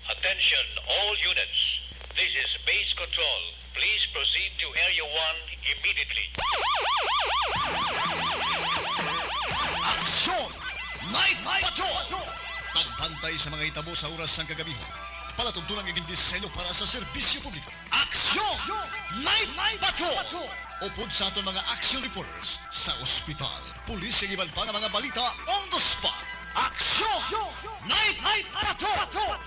Attention all units. This is base control. Please proceed to Area 1 immediately. Aksyon! Night Patrol! Tagbantay sa mga itabo sa oras ng kagabihan. Palatuntunan ng disenyo para sa serbisyo publiko. Aksyon! Night Patrol! Upod sa aton mga action reporters sa ospital, pulis ang iban pa ng mga balita on the spot. Aksyon! Night Patrol!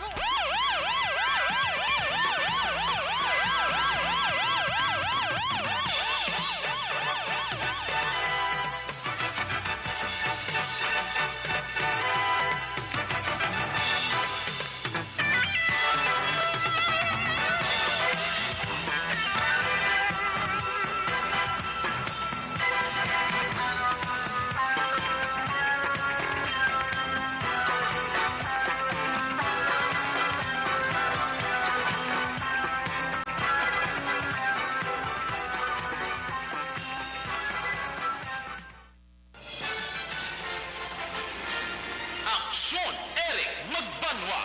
Aksyon Eric Magbanwa.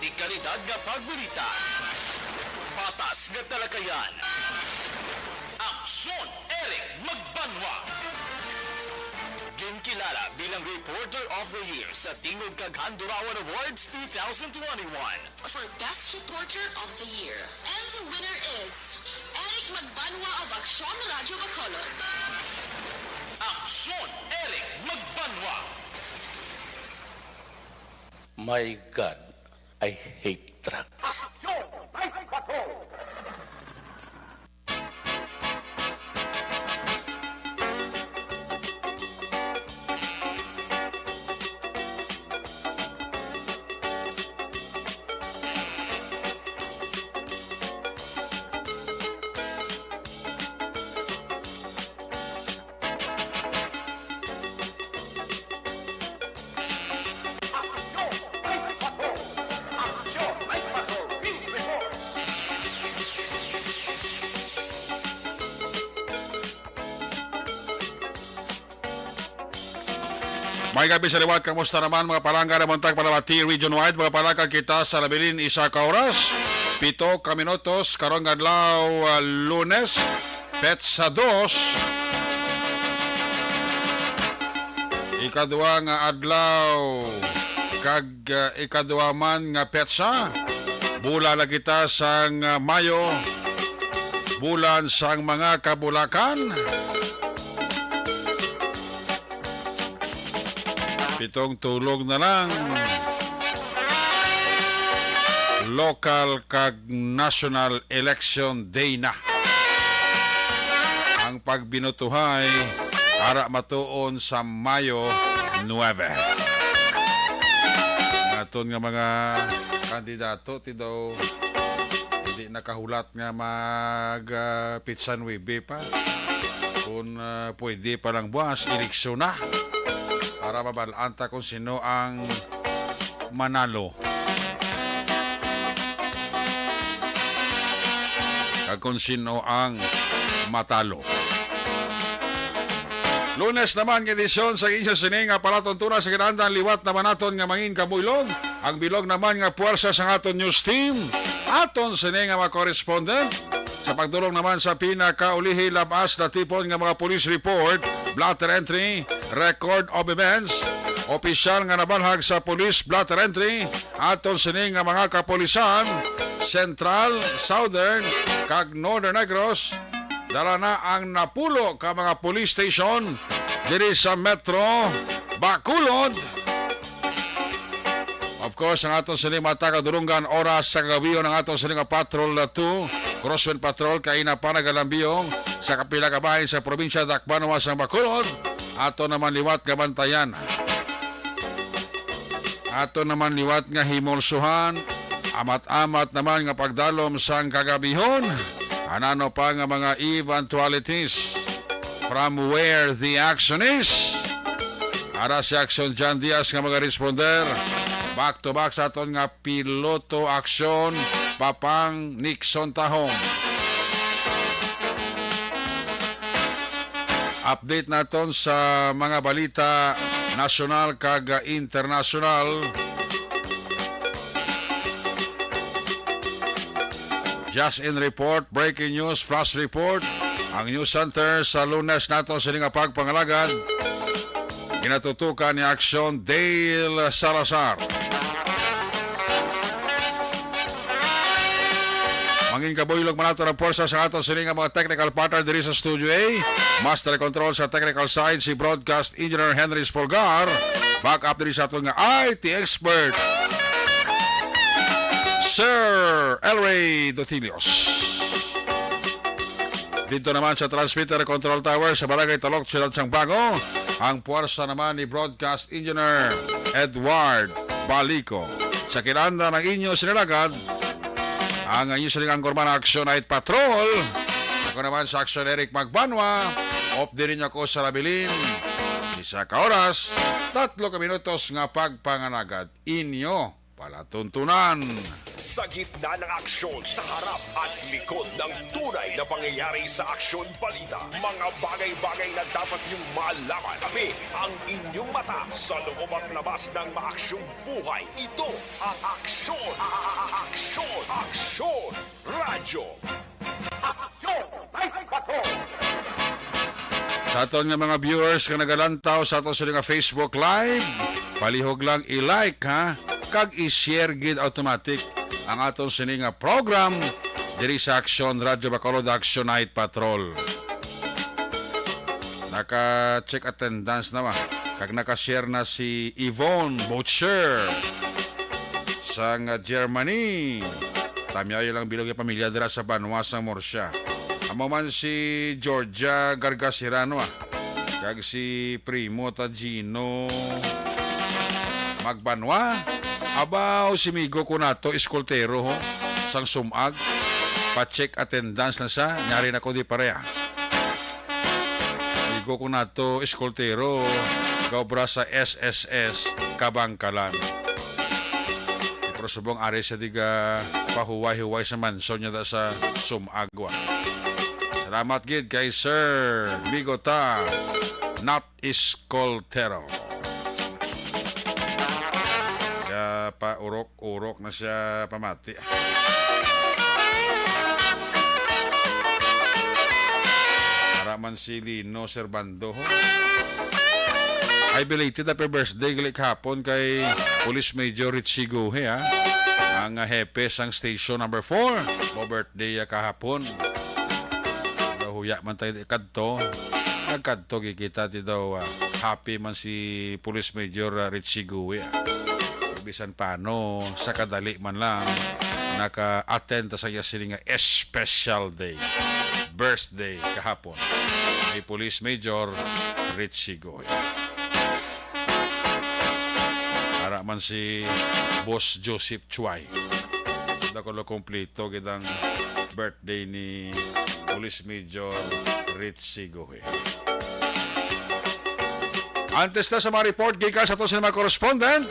Ikalidad nga pagbalita. Patas nga talakayan. Aksyon Eric Magbanwa. Ginkilala bilang Reporter of the Year sa Tingog kag Handurawan Awards 2021. For Best Reporter of the Year. And the winner is Eric Magbanwa of Aksyon Radio Bacolod. Aksyon Eric Magbanwa. My God, I hate drugs. May gabi sa liwat, kamusta naman mga palangga na montag palawati region-wide, mga palangga kita sa labilin isa ka oras, 7 ka minutos, karong adlaw Lunes, Petsa 2, ikaduwa nga adlaw, kag ikaduwa man nga Petsa, bula na kita sang Mayo, bulan sang mga kabulakan, 7 tulog na lang. Local kag national election day na. Ang pagbinutuhay para matuon sa Mayo 9. Aton nga mga kandidato ti daw hindi nakahulat nga mag pitsan webe pa. Kung pwede pa lang buwas, eleksyon na. Para mabalanta kung sino ang manalo. At kung sino ang matalo. Lunes naman edisyon sa inyong sining nga palatuntunan sa kinahanglan liwat naman naton nga mangin kabuylog. Ang bilog naman nga puwersa sa aton news team. Aton sining nga mga correspondent. Sa pagdulong naman sa pinakaulihi labas na tipon nga mga police report, blotter entry, record of events, opisyal nga nabalhag sa police blotter entry, aton sining nga mga kapolisan, Central, Southern, kag Northern Negros, dala na ang napulo ka mga police station diri sa Metro Bacolod. Of course, ang aton sining mata kadurungan oras sa kagabiyon ang aton sining patrol 2, Crosswind Patrol kaina pa nagalambiyong sa kapila ka bahin sa probinsya Dakbanwa sa Bacolod. Ato naman liwat nga bantayan. Ato naman liwat nga himolsuhan. Amat-amat naman nga pagdalom sang kagabihon. Anano pa nga mga eventualities from where the action is. Ara si Action John Diaz nga mga responder. Back to back sa aton nga piloto aksyon Papang Nixon Tahong. Update naton sa mga balita nasyonal kag internasyonal Just in report, breaking news, flash report. Ang news center sa Lunes nato sa nga pagpangalagad. Ginatutukan ni Aksyon Dale Salazar. Mangin kabuyog manato ng porsa sa ato sa nga mga technical partner diri sa Studio A. Master control sa technical side si broadcast engineer Henry Spolgar. Back up diri sa ato nga IT expert Sir Elray Dotilios. Dito naman sa transmitter control tower sa Barangay Talok, Ciudad Sangbago, ang puwersa naman ni broadcast engineer Edward Balico. Sa kinanda ng inyo sinilagad, ang inyo silang angkorman na Action Night Patrol. Ako naman sa Action Eric Magbanwa. Off din niyo ako sa Labilin. Isa ka oras, 3 ka minutos nga pagpanganagad. Inyo palatuntunan. Sa gitna ng aksyon, sa harap at likod ng tunay na pangyayari sa Aksyon Balita, mga bagay-bagay na dapat niyong malaman. Kami ang inyong mata sa loob at labas ng maaksyong buhay. Ito ang Aksyon! Aksyon! Aksyon! Radyo! Aksyon! Sa aton nga mga viewers nga nagalantaw sa aton sila nga Facebook Live, palihog lang i-like ha, kag i-share gid automatic ang aton sini nga program diri sa Action Radio Bacolod Action Night Patrol. Naka-check attendance na ba? Kag naka-share na si Yvonne Butcher sa nga Germany. Tamyayo lang bilog yung pamilya dira sa Banwasang Morsya. Amo man si Georgia Gargasirano kag si Primo Tagino Magbanwa. Abaw si Migo ko nato iskultero ho sang sumag. Pa-check attendance na sa nyari na ko di pareha. Migo ko nato iskultero gobra sa SSS Kabangkalan. Pero subong ari sa diga pahuway-huway sa mansion niya sa sumagwa. Salamat gid kay Sir Migota Not Iscoltero. Kaya pa urok-urok na siya pamati. Haraman si Lino Servando. Ay belated happy birthday gali kahapon kay Police Major Richie Gohe ha. Ang hepe sang station number 4. Mo birthday kahapon. Huya man tayo kadto. Nagkadto kikita ti daw happy man si Police Major Richie Gohe. Bisan paano sa kadali man lang naka-attend sa iya siling special day. Birthday kahapon. May Police Major Richie Gohe. Para man si Boss Joseph Chuay. Dakolo kompleto gidang birthday ni Police Major Richie Gohe. Antes na sa mga report, gikas sa ito sa mga correspondent.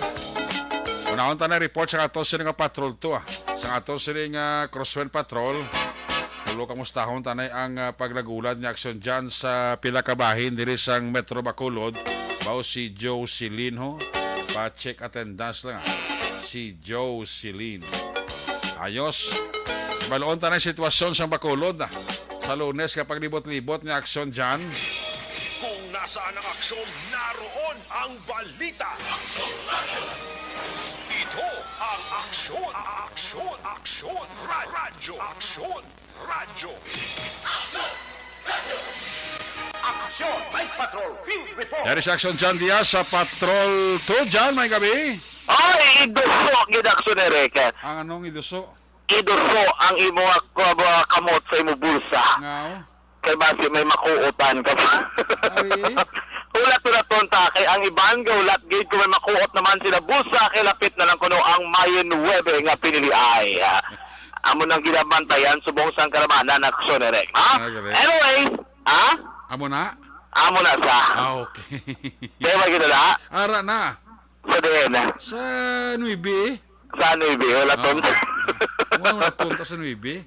Unahon ta na report sa ato sa nga patrol to Sa ato sa nga crosswind patrol. Tulo kamustahon tanay ang paglagulad ni aksyon dyan sa pila kabahin diri sang Metro Bacolod. Bao si Joe Silin ho. Pa-check attendance lang si Joe Silin. Ayos. Baloon ta na sitwasyon sa Bacolod sa Lunes kapag libot-libot ni aksyon dyan. Kung nasaan ang aksyon, naroon ang balita. Ito ang Aksyon! Aksyon! Aksyon! Radyo! Aksyon! Radyo! Aksyon! Night Patrol! Field Report! Dari sa aksyon dyan diya sa Patrol 2 dyan, may gabi. Ay, iduso gid aksyon Eric. Ang anong iduso? Iduso ang imo kamot sa imo bulsa. Ngaw? Kay base may makuutan ka pa. Ay. Ulat na tonta kay ang iban gaulat gid ko may makuot naman sila bulsa kay lapit na lang kuno ang Mayon 9 nga piniliay. Amo nang ginabantayan subong sang karamanan aksyon Eric. Ha? Anyway, ha? Amo na? Amo na sa. Okay. Kaya ba gina Ara na. Sa din. Sa Nuibi? Sa ano ibi? Wala tonta. Wala tunta sa Nuibi?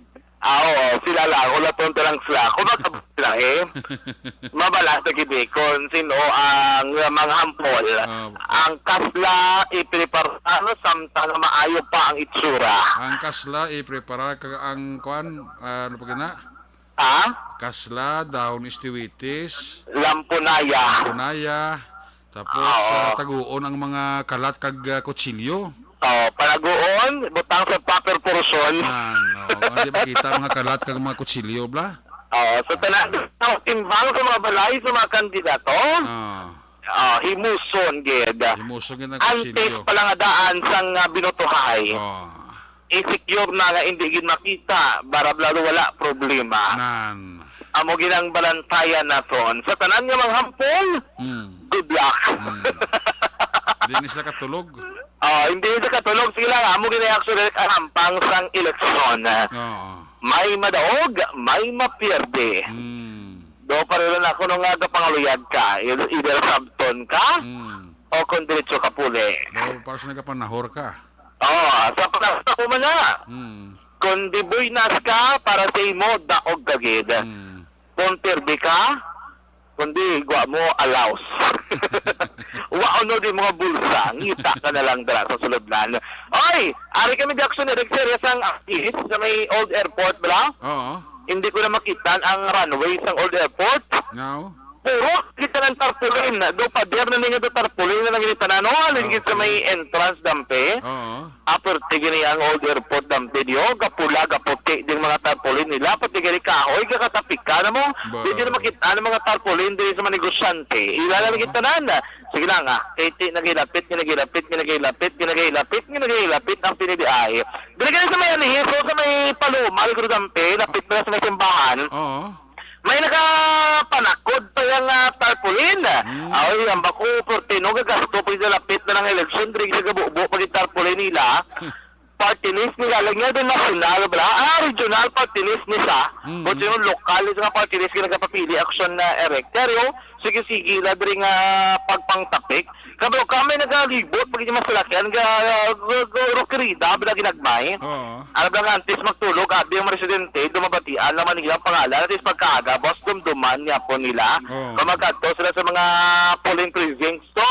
Oo, sila lang. Ulaton lang sila. Kung makabot sila mabalas na gidi kung sino ang mga hampol. Ang kasla ipreparado samtang maayo pa ang itsura. Ang kasla i-prepara ang kuan ano pa gina? Ha? Kasla, dahon istiwitis, Lampunaya. punaya, tapos taguon ang mga kalat kag kutsilyo. Palagoon, butang sa paper portion. Hindi makita ang mga kalat kag mga kutsilyo bla. So tanan timbang sa mga balay sa mga kandidato. Himuson gid. Himusog yun ang Antes kutsilyo. pa lang daan sang binutuhay. I-secure na nga hindi gid makita, barablado wala problema. Nan. Amo ginang balantayan naton. Sa tanan nga mga hampol, good luck. Hindi ni sila katulog. Hindi sa katulog sila nga amo ginay actually ang hampang sang eleksyon. May madaog, may mapierde. Do pareho na ako nung nga pangaluyag ka, either sabton ka o kung diretso ka puli. Para sa nagapanahor ka. Sa panahon ko man na. Kung di buinas ka, para sa imo, daog kagid. Kung pirdi ka, kundi gwa mo alaus. Waano di mga bulsa, ngita ka na lang dala sa sulodnan. Oy, ari kami Jackson Eric Serias ang artist sa may old airport, bala? Hindi ko na makitan ang runway sa old airport. Now? Puro kita ng tarpaulin. Do pader na ninyo do tarpaulin na lang kita na. No, alingit sa may entrance dampe. Upper tigini ang old airport dampe diyo. Gapula, gaputi din mga tarpaulin nila. Pati gani kahoy, kakatapik ka na mo. Hindi na makita ng mga tarpaulin din sa mga negosyante. Ilalang kita na. Sige lang iti nagilapit, ginagilapit ang pinidiay. Dili ka sa may anihiso, sa may palumal, dampe, lapit na sa may simbahan. May nakapanakod pa yung tarpaulin. Ay, ang bako, portino, gagasto pa yung lapit na ng eleksyon, diri gagabubo pa yung tarpaulin nila. Party list nila, lang niya doon national, bala. Regional party list nisa. Kung sino lokal, yung party list, nagpapili action na erekteryo, sige-sige, ladring pagpangtapik. Kabro kami nagalibot pag yung masalakyan rokerida bila ginagmay. Alam lang antes magtulog abi ang residente dumabatian naman nilang pangalan antes pagkaaga boss dumduman niya po nila. Kumagkadto sila sa mga polling precincts to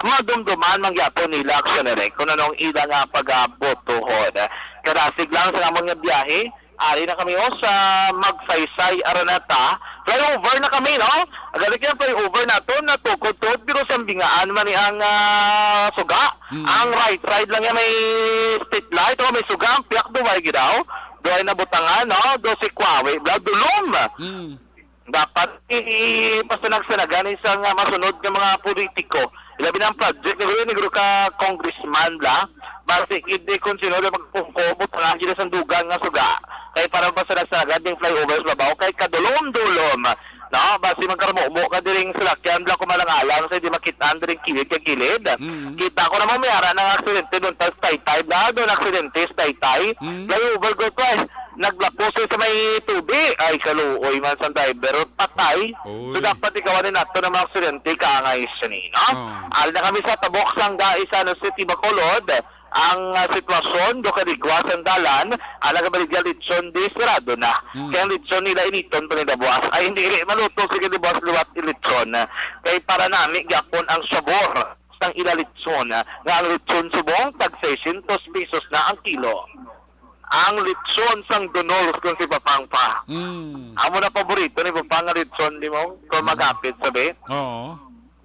madumduman mangyapon nila aksiyonere kung anong ilang pag-botohon. Karasig lang sa among nga biyahe. Ari na kami sa Magsaysay Araneta. Flyover na kami, no? Agalik yung flyover na to, natukod-tukod, pero sambingaan man ang suga. Ang right side lang yan may street light, o may suga, ang piyak duway gidaw. Duway na butangan, no? Do si Kwawe, dulom. Dapat pasanag-sanagan isang masunod ng mga politiko. Ilabi ng project, nagro ka congressman la. Basi hindi kung sino na magpungkobot ang sila sa dugang nga suga. Kaya parang pasanag-sanagan yung flyovers babaw kay kadulom-dulom. No, basi magkaramo ka diring salakyan bla kumalang-alang sa di makitaan diring kilid. Kita ko naman may ara ng aksidente doon tas Taytay bla doon aksidente sa Taytay. Flyover go to naglapos sa may tubi ay kaluoy man sa driver patay. So dapat ikawanin nato ng mga aksidente kaangay siya ni, no? Al na kami sa tabok sangga isa no City Bacolod. Ang sitwasyon do kadigwas ang dalan ala ka baligya litson di sarado na kaya litson nila initon pa nila buwas ay hindi maluto sige di buwas luwat ilitson kay para nami gapon ang sabor sang ila litson nga ang litson subong tag 600 pesos na ang kilo ang litson sang Donols kung si Papangpa amo na paborito ni Papang litson di mo kung magapit sabi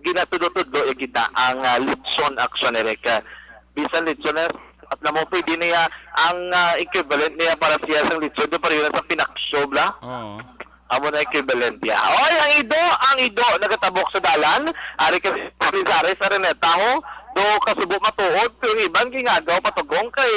ginatudo-tudo kita ang litson aksyonereka bisan litson na at namo pwede niya ang equivalent niya para siya sa litson do pareho sa pinaksob la. Amo na equivalent niya. Oy, ang ido nagatabok sa dalan. Ari ka Rizales Araneta ho do kasubo matuod pero iban gingagaw patugong kay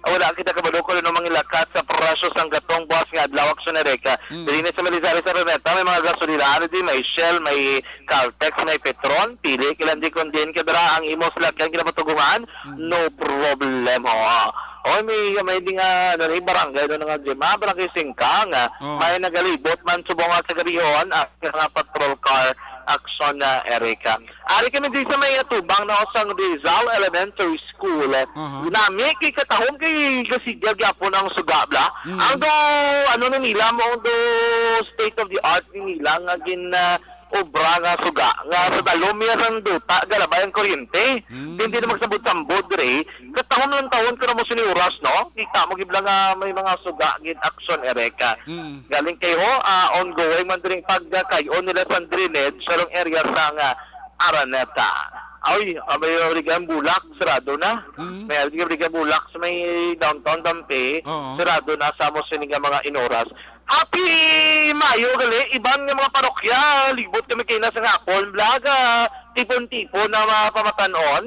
wala kita kabalo ko no mga lakat sa prasyo sang gatong buwas nga adlaw aksyonereka. Dili na sa Rizales Araneta may mga gasolina di may Shell, may Caltex, may Petron, pili kilan di kon din kadra ang imos lakyan kinapatugungan, no problem ho. Oy may di nga nari barangay do nga Gema, barangay Singkang. May nagalibot man subong sa garihon ang nga patrol car aksyon na Erika. Ari kami din sa may tubang na osang Rizal Elementary School. Nami kay katahom kay kasigya gyapon ang sugabla. Ang do ano na nila mo do state of the art ni nila nga gin obra nga suga nga sa dalomya sang duta galabayan kuryente. Hindi na magsabot-sambod re. Katahom lang taon ko na mo siniuras no. Kita mo gibla nga may mga suga gin aksyon Erika. Galing kayo ongoing man dring pagkayon nila sa drainage sa long area sa nga Araneta. Ay, may origang bulak, sarado na. May origang bulak sa may downtown Dampi, sarado na sa mo sininga mga inoras. Happy Mayo gali, ibang nga mga parokya, libot kami kayo na sa ngapon, vlog, tipon-tipon na mga pamatanon.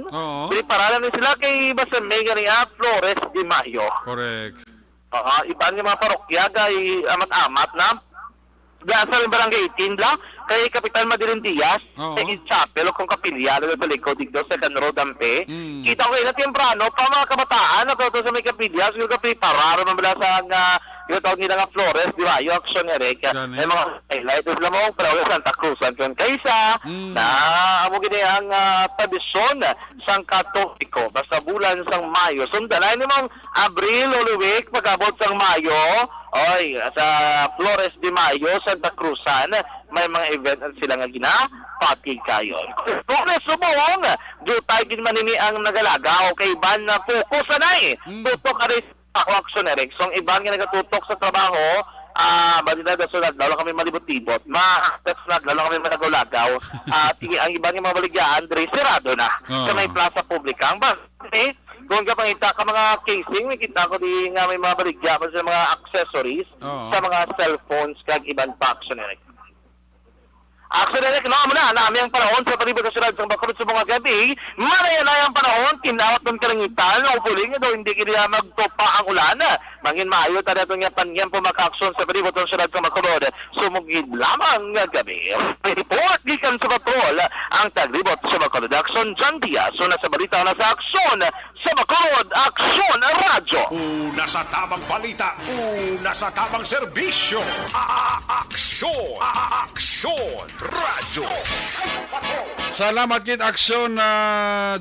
Para lang sila kay Basamay ganiya, Flores de Mayo. Correct. Ibang nga mga parokya, kay amat-amat na. Gasa ng barangay 18 lang, kay Kapitan Madirin Diaz, kay Chapel, kung kapilya, sa likod dito sa Canro Dampe. Kita ko kayo na temprano, pa mga kabataan, na sa may kapilya, yung kapitararo na mula sa yung tawag nila nga Flores, di ba? Yung aksyon ni Erika. May mga highlight lang mo, pero Santa Cruz, ang kaysa, na amo gini ang tradisyon sang Katoliko, basta bulan sang Mayo. Sundanay ni mong Abril, Uluwik, pag-abot sang Mayo, oy, sa Flores de Mayo, Santa Cruzan, may mga event sila nga ginapati kayo. Flores subong, jutay din manini ang nagalagaw kay Ban na focus anay. Tutok ka rin ako aksyon Eric. So, ang ibang nga nagatutok sa trabaho, balita na sunod, lalo kami malibot-libot. Lalo kami managulagaw. Ang ibang nga mga baligyan, Andre, sirado na. Sa may plaza publika. Ang bakit, kung ka pangita ka mga casing, may kita ko di nga may mga baligyan sa mga accessories, sa mga cellphones, kag ibang pa aksyon Eric. Action Eric, no, muna, nami ang panahon sa palibot na sunod sa bakulot sa mga gabi. Manay ang panahon, tinawat ng kalangitan, o puling daw hindi kiniya magtopa ang ulan. Mangin maayo, tala itong nga pangyang pumakaksyon sa palibot na sunod sa makulod. Sumugid lamang nga gabi. Report, gikan sa patrol, ang taglibot sa makulod. Aksyon John Diaz, una sa balita na sa aksyon sa makulod, aksyon radyo. Una sa tamang balita, una sa tamang serbisyo. Aksyon! Aksyon! Radyo! Salamat kit aksyon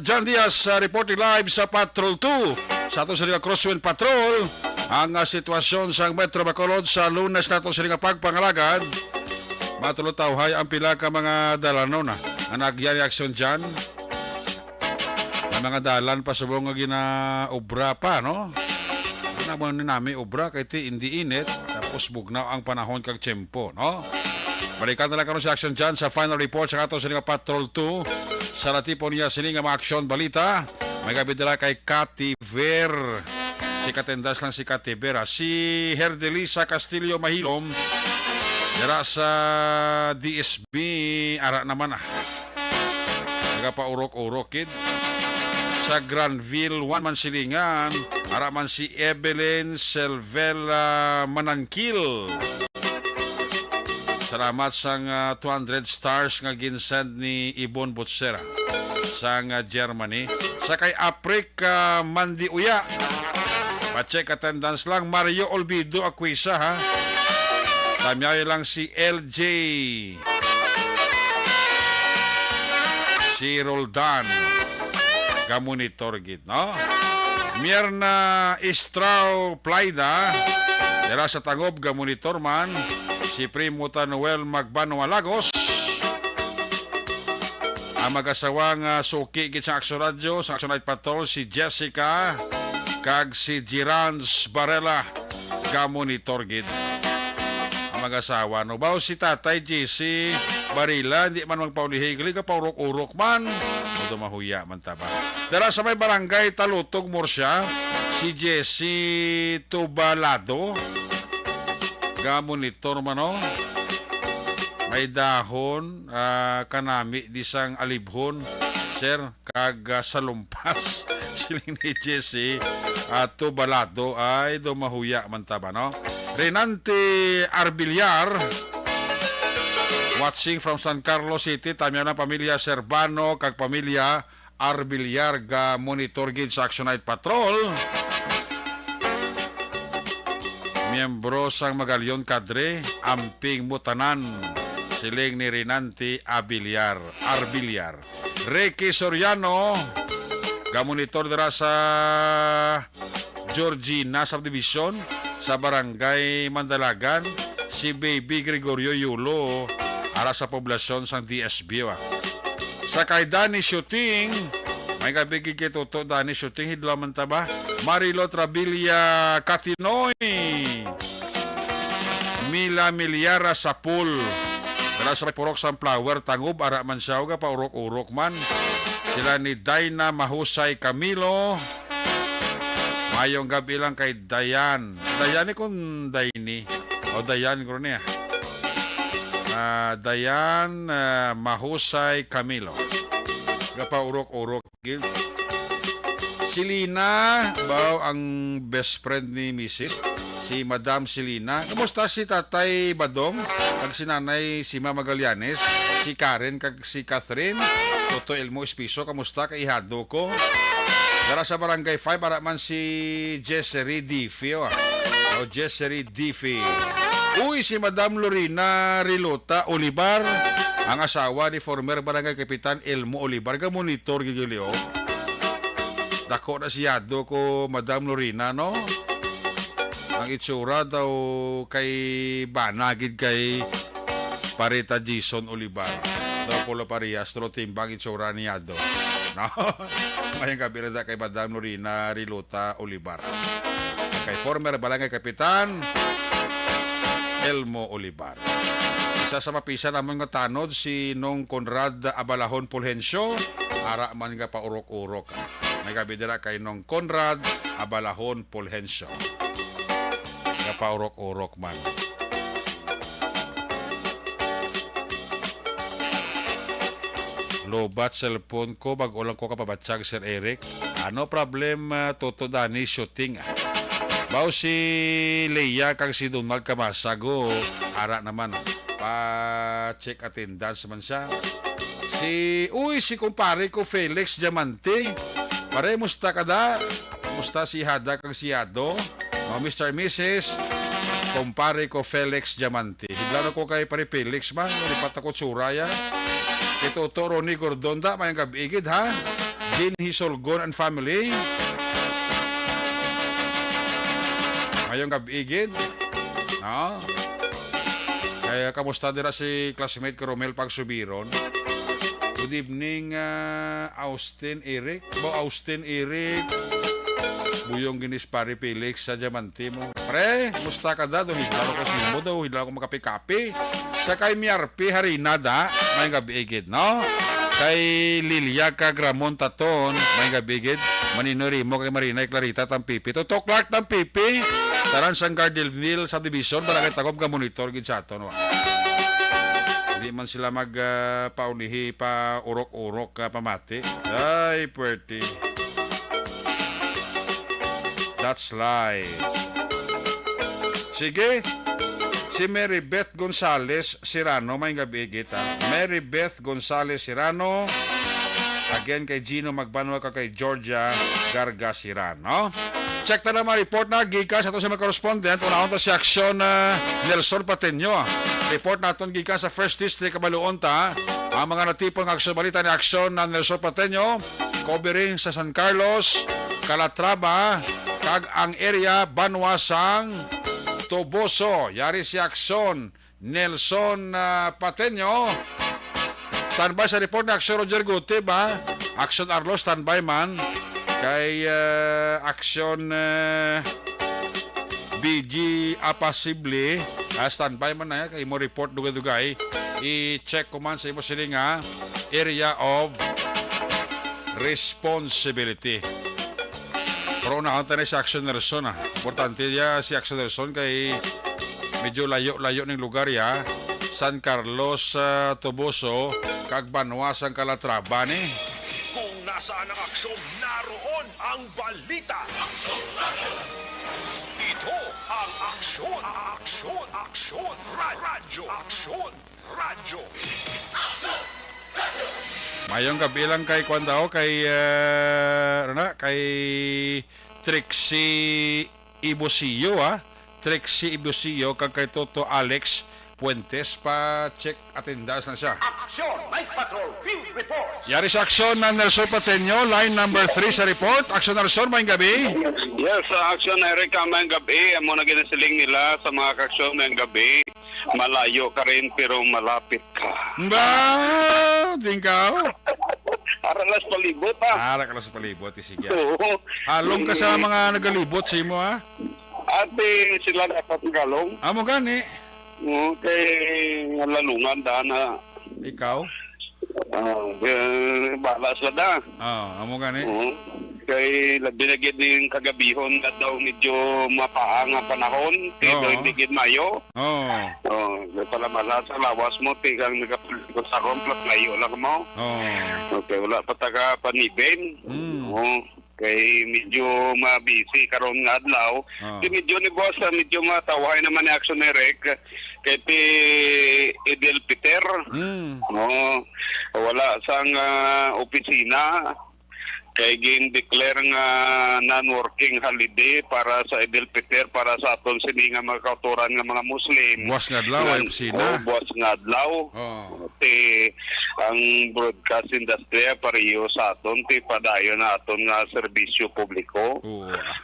John Diaz reporting live sa Patrol 2 sa ato sa Crosswind Patrol ang sitwasyon sa Metro Bacolod sa Lunes na ato sa pagpangalagad. Matulutaw ang pila ka mga dalan na ang nagyari aksyon dyan. Ang mga dalan pa subong nga ginaobra pa, no? Ano ni nami obra kay ti hindi init tapos bugnaw ang panahon kag tiyempo, no? Balikan na lang karon sa action dyan sa final report sa ato sa Patrol 2 sa latipon niya sini nga mga aksyon balita. May kabidala kay Cathy Ver. Si katendas lang si Cathy Ver. Si Herdelisa Castillo Mahilom dira sa DSB ara naman nagapaurok-urok kid. Sa Granville 1 man silingan ara man si Evelyn Selvela Manangkil. Salamat sang 200 stars nga ginsend ni Ibon Butsera sang Germany. Sa kay Africa Mandi Uya. Pa-check attendance lang Mario Olvido Aquisa ha. Tamyayo lang si LJ. Si Roldan. Gamonitor gid, no? Mierna Istrao Plaida. Dira sa Tagob gamonitor man. Si Primo Noel Magbano Malagos. Ang mag-asawang suki gid sa Aksyon Radio, sa Aksyon Night Patrol, si Jessica kag si Girans Barela gamonitor gid. Ang mag-asawa no baw si Tatay JC Barila hindi man magpaulihi gali ka paurok-urok man. Modo mahuya man taba. Dara sa may barangay Talutog Morsya, si Jesse Tubalado gamonitor man no. May dahon kanami di sang alibhon sir kag salumpas siling ni Jesse Tubalado ay do mahuya man taba no. Renante Arbiliar watching from San Carlos City, tamya na pamilya Serbano kag pamilya Arbiliar ga monitor gid sa Action Night Patrol. Miyembro sang Magalyon Kadre, amping mutanan siling ni Rinanti Arbiliar. Ricky Soriano, gamonitor dira sa Georgina Subdivision sa Barangay Mandalagan. Si Baby Gregorio Yulo, ara sa poblasyon sang DSB. Sa kay Danny Shooting, may kabigig kay Toto Danny Shooting, hidla man ta ba? Marilo Trabilia Katinoy, Mila Milyara sa pool. Dala sa may purok sunflower, tangob, ara man siya, pa urok-urok man. Sila ni Dayna Mahusay Camilo. Mayong gabi lang kay Dayan. Dayan ni kung Dayni. O Dayan ko niya. Dayan Mahusay Camilo. Gapa urok-urok. Si Lina, bao ang best friend ni Mrs. Si Madam Silina. Kamusta si Tatay Badong? Kag si Nanay si Mama Galianes. Si Karen kag si Catherine. Toto Elmo Espiso. Kamusta kay Ihado ko? Dara sa Barangay 5, para man si Jessery Diffie. O Jessery Diffie. Uy, si Madam Lorena Rilota Olivar, ang asawa ni former Barangay Kapitan Elmo Olivar. Monitor gigilio. Dako na siyado ko, Madam Lorena, no? Ang itsura daw kay Banagid kay Parita Jason Olivar. Daw polo parehas, pero timbang itsura niyado. No? Mayang kabirada kay Madam Lorena Rilota Olivar. Kay former Barangay Kapitan Elmo Olivar. Isa sa mapisa naman nga tanod si Nong Conrad Abalahon Pulhencio. Ara man nga pa urok-urok. May kabidira kay Nong Conrad Abalahon Pulhencio. Nga pa urok-urok man. Lobat cellphone ko, bag-ulang ko kapabatsag, Sir Eric. Ano problem, Toto Dani shooting? Bao si Leia kag si Donald Kamasago, ara naman, pa-check attendance man siya. Si kumpare ko Felix Diamante, pare, musta ka da? Musta si Hada kag si Ado? Mr. Mrs. Kumpare ko Felix Diamante. Hidlano ko kay pare Felix man, lipat ako tsuraya. Ito Ronnie Gordonda, mayang kabigid ha? Jean Hisolgon and family. Mayang kabigid. No? Kaya kamusta dira si classmate ko Romel Pagsubiron. Good evening, Austin Eric. Austin Eric. Buyong ginis pare Felix sa Diamante mo. Pre, musta ka da? Hidlano ko simo daw, hidlano ko makapi-kapi. Sa kay Miarpi Harinada, may gabigid, no? Kay Lilia kag Ramon Taton, may gabigid. Maninori mo kay Marina Clarita Tampipi. Toto Clark Tampipi. Taran sang Gardelville sa division, barangay Tagob ka monitor gid sa aton. Hindi man sila paulihi pa urok-urok ka pamati. Ay, puwerti. That's life. Sige. Si Mary Beth Gonzales Sirano, may gabi kita. Mary Beth Gonzales Sirano. Again kay Gino Magbanwa ka kay Georgia Garga Sirano. Check na naman report na gikas ato sa mga correspondent. Una-unta si Aksyon Nelson Pateño. Report naton gikas sa First District Kabaluon ta. Ang mga natipong aksyon balita ni Aksyon na Nelson Pateño covering sa San Carlos, Calatrava, kag ang area Banwasang Toboso. Yari si Aksyon Nelson Pateño. Standby sa report ni Aksyon Roger Gute ba? Aksyon Arlo standby man. Kay Aksyon BG Apasible, standby man na kay mo report dugay-dugay. I-check ko man sa imo sila nga area of responsibility. Pero nakunta na si Aksyon Nelson. Importante niya si Aksyon Nelson kay medyo layo-layo ng lugar ya. San Carlos, Toboso, kag Banwasang Calatrava ni. Kung nasaan ang aksyon, naroon ang balita. Ito ang aksyon, radyo. Mayong gabi lang kay Kwandao, kay Trixie Ibosio, Trixie Ibosio, kag kay Toto Alex Puentes pa check attendance na siya. Aksyon! Night Patrol Field Report! Yari sa aksyon ng Nelson Pateño, line number 3 sa report. Aksyon Nelson, maing gabi. Yes, sa aksyon Eric, may gabi, amo na ginasiling nila sa mga kaksyon may gabi. Malayo ka rin pero malapit ka. Ba, tingkaw. Aralas palibot ha. Ara ka lang sa palibot, sige. Oo. Halong ka sa mga nagalibot sa imo, ha? Ate sila dapat galong. Amo gani. Kay lalungan na Ikaw? balas na da. Amo gani. Kay binagyan din kagabihon na daw medyo mapaang ang panahon. Kaya Oo. hindi gid mayo. Oh. Pala mala sa lawas mo, tigang nagapulito sa romplat, layo lang mo. Oh. Okay, wala pa taga panibin. Kay medyo mabisi karon nga adlaw. Di medyo ni boss, medyo matawahay naman ni Action Eric. Kay Edel Peter. Wala sang opisina. Kay gin-declare nga non-working holiday para sa Edel Peter para sa aton sini nga mga kauturan nga mga Muslim. Buwas nga adlaw, ay opisina. Buwas nga adlaw. Ang broadcast industry pareho sa aton ti padayon na aton nga serbisyo publiko.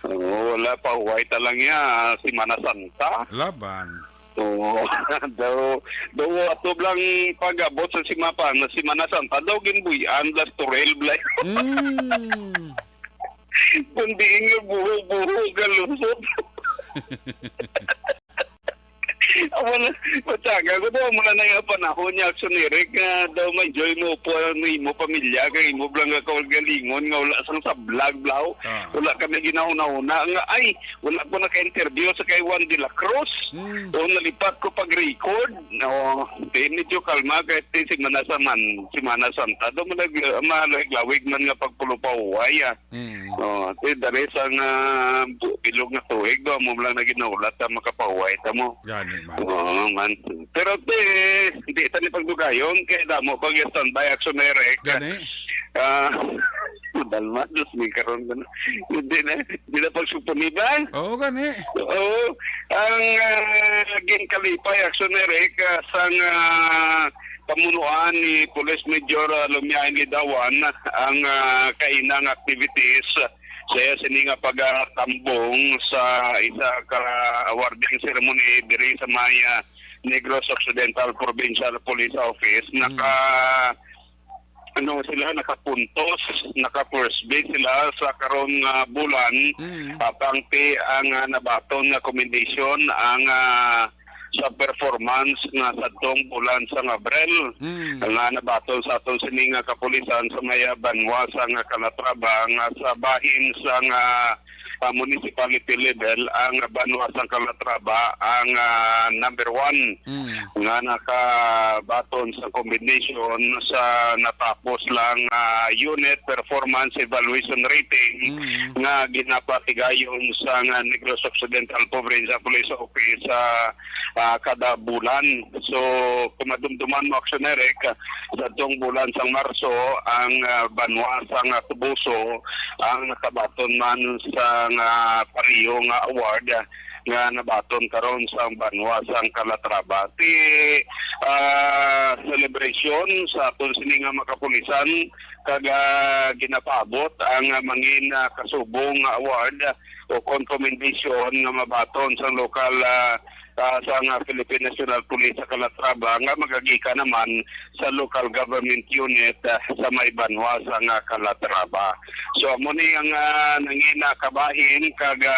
Wala pa white lang ya Semana Santa. Laban. Daw ato lang pagabot sa Semana Santa daw ginbuyan las Torel blay. Kundi nga buho galusot. Wala, patsaga ko daw mula na yung panahon niya Action Eric daw may joy mo po mo pamilya kay mo blang ka galingon nga wala sang sa vlog blaw. Wala kami ginahuna-una nga ay wala ko naka-interview sa kay Juan de la Cruz. Nalipat ko pag-record. Medyo kalma kahit Semana Santa daw malaglawig man nga pagpulupaway. Dari sang bilog nga tuig daw mo lang na ginaulat makapaway mo. Gani man. Man. Pero hindi ito ni pagdugayon kaya damo pag standby Action Eric. Gani. Dalma, dos may karoon ka na. Hindi na pagsupuniban. Oo, gani. Oo. Ang ginkalipay Action Eric sang pamunuan ni Police Major Lumiain Lidawan ang kainang activities saya sini nga pagtambong sa isa ka awarding ceremony diri sa Maya Negros Occidental Provincial Police Office. Nakapuntos, naka first base sila sa karong bulan. Pangti ang nabaton nga commendation ang sa performance nga sa tong bulan sa Abril. Nga nabaton sa atong sining nga kapulisan sa Maya Banwa sa nga Calatrava nga sa bahin sa nga municipality level ang Banwa sa Calatrava ang number 1 nga nakabaton sa combination sa natapos lang unit performance evaluation rating nga ginapatigayon sa Negros Occidental Provincial Police Office kada bulan. So kumadumduman mo Action Eric sa tong bulan sang Marso ang Banwa sang Tubuso ang nakabaton man sa pariyo nga award nga nabaton karon sa Banwa sang Calatrava. Ti celebration sa aton sini nga makapulisan kaga ginapabot ang mangin kasubong award o commendation nga mabaton sa lokal sa Philippine National Police sa Calatrava nga magagika naman sa local government unit sa may Banwa sa Calatrava. So amo ni ang nangina kabahin kaga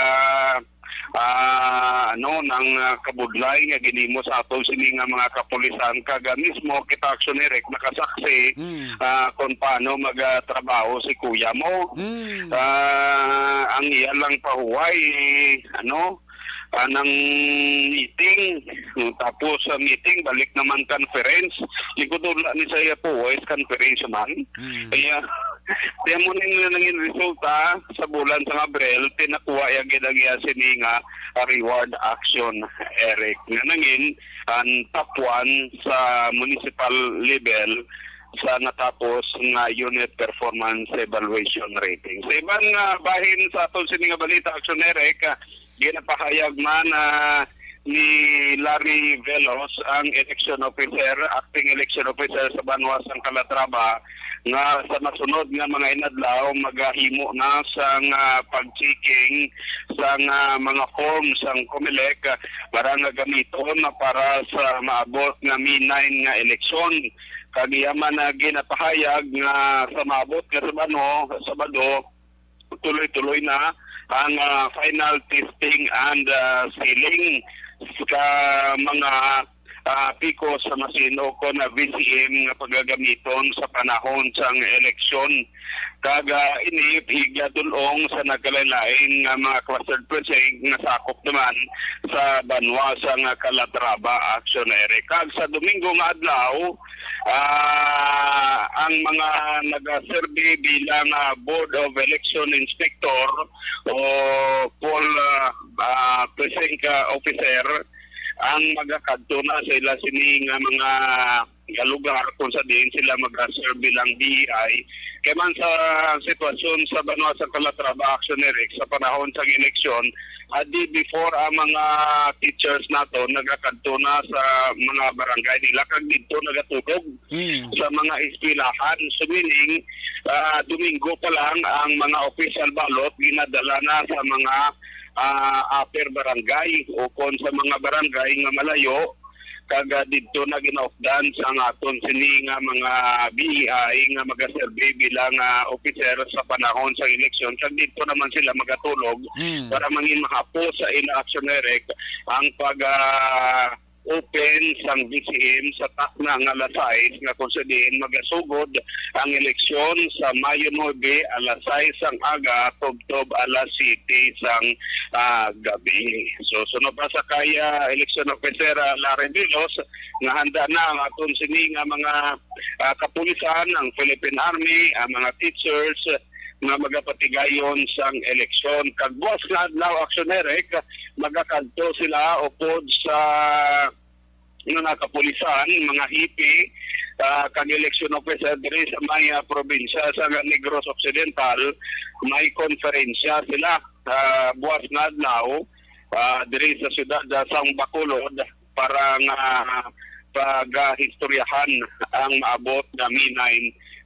nang kabudlay nga ginimo sa atong sini nga mga kapulisan kaga mismo kita Action Eric nakasaksi kung paano magtrabaho si kuya mo. Ang iya lang pahuway ng meeting, tapos sa meeting balik naman conference. Likod ulit ni saya po voice conference man. Kaya mo nangin resulta sa bulan sa Abril tinakuha yung gidagya sini nga reward Action Eric nga nangin ang top 1 sa municipal level sa natapos nga unit performance evaluation rating. Sa ibang bahin sa aton sini nga balita Action Eric ginapahayag man ni Larry Velos, ang election officer, acting election officer sa Banwa sang Calatrava, nga sa nasunod nga mga inadlaw magahimo na sang pag-checking sang mga forms sang COMELEC para nga gamiton para sa maabot nga May 9 nga eleksyon. Kagiyaman na ginapahayag nga sa maabot nga Sabado, tuloy-tuloy na ang final testing and sealing sa mga piko sa masino ko na VCM nga pagagamiton sa panahon sang eleksyon. Kaga ini higya dulong sa nagkalain nga mga clustered precinct nga sakop naman sa Banwa sang Calatrava Action Area. Kag sa Domingo nga adlaw, ang mga nag-survey bilang Board of Election Inspector o poll precinct officer ang magakadto na sila sini nga mga lugar kung sa din sila mag-survey lang BI. Kaya man sa sitwasyon sa Banwa sa Calatrava Action Area sa panahon sa eleksyon, adi before ang mga teachers nato nagakadto na sa mga barangay nila kag dito nagatulog sa mga eskwelahan. So meaning, Domingo pa lang ang mga official ballot ginadala na sa mga upper barangay o kon sa mga barangay nga malayo kaga dito na ginaupdan sa aton sini nga mga BI nga magasurvey bilang officer sa panahon sa eleksyon. Kag dito naman sila magatulog para mangin makapo sa Action Direct ang pag open sang BCM sa takna nga alas 6 nga kung sa diin magasugod ang eleksyon sa Mayo 9 alas 6 sang aga tubtob alas 7 sang gabi. So sunod pa sa kaya election officer Larry Velos nga handa na ang aton sini nga mga kapulisan ng Philippine Army, ang mga teachers nga magapatigayon sang eleksyon. Kag buwas nga adlaw Action Direct magakadto sila upod sa mga kapulisan, mga hipi, kag election officer diri sa may probinsya sa Negros Occidental. May konferensya sila buwas nga adlaw diri sa siyudad sang Bacolod para nga pag-historyahan ang maabot na May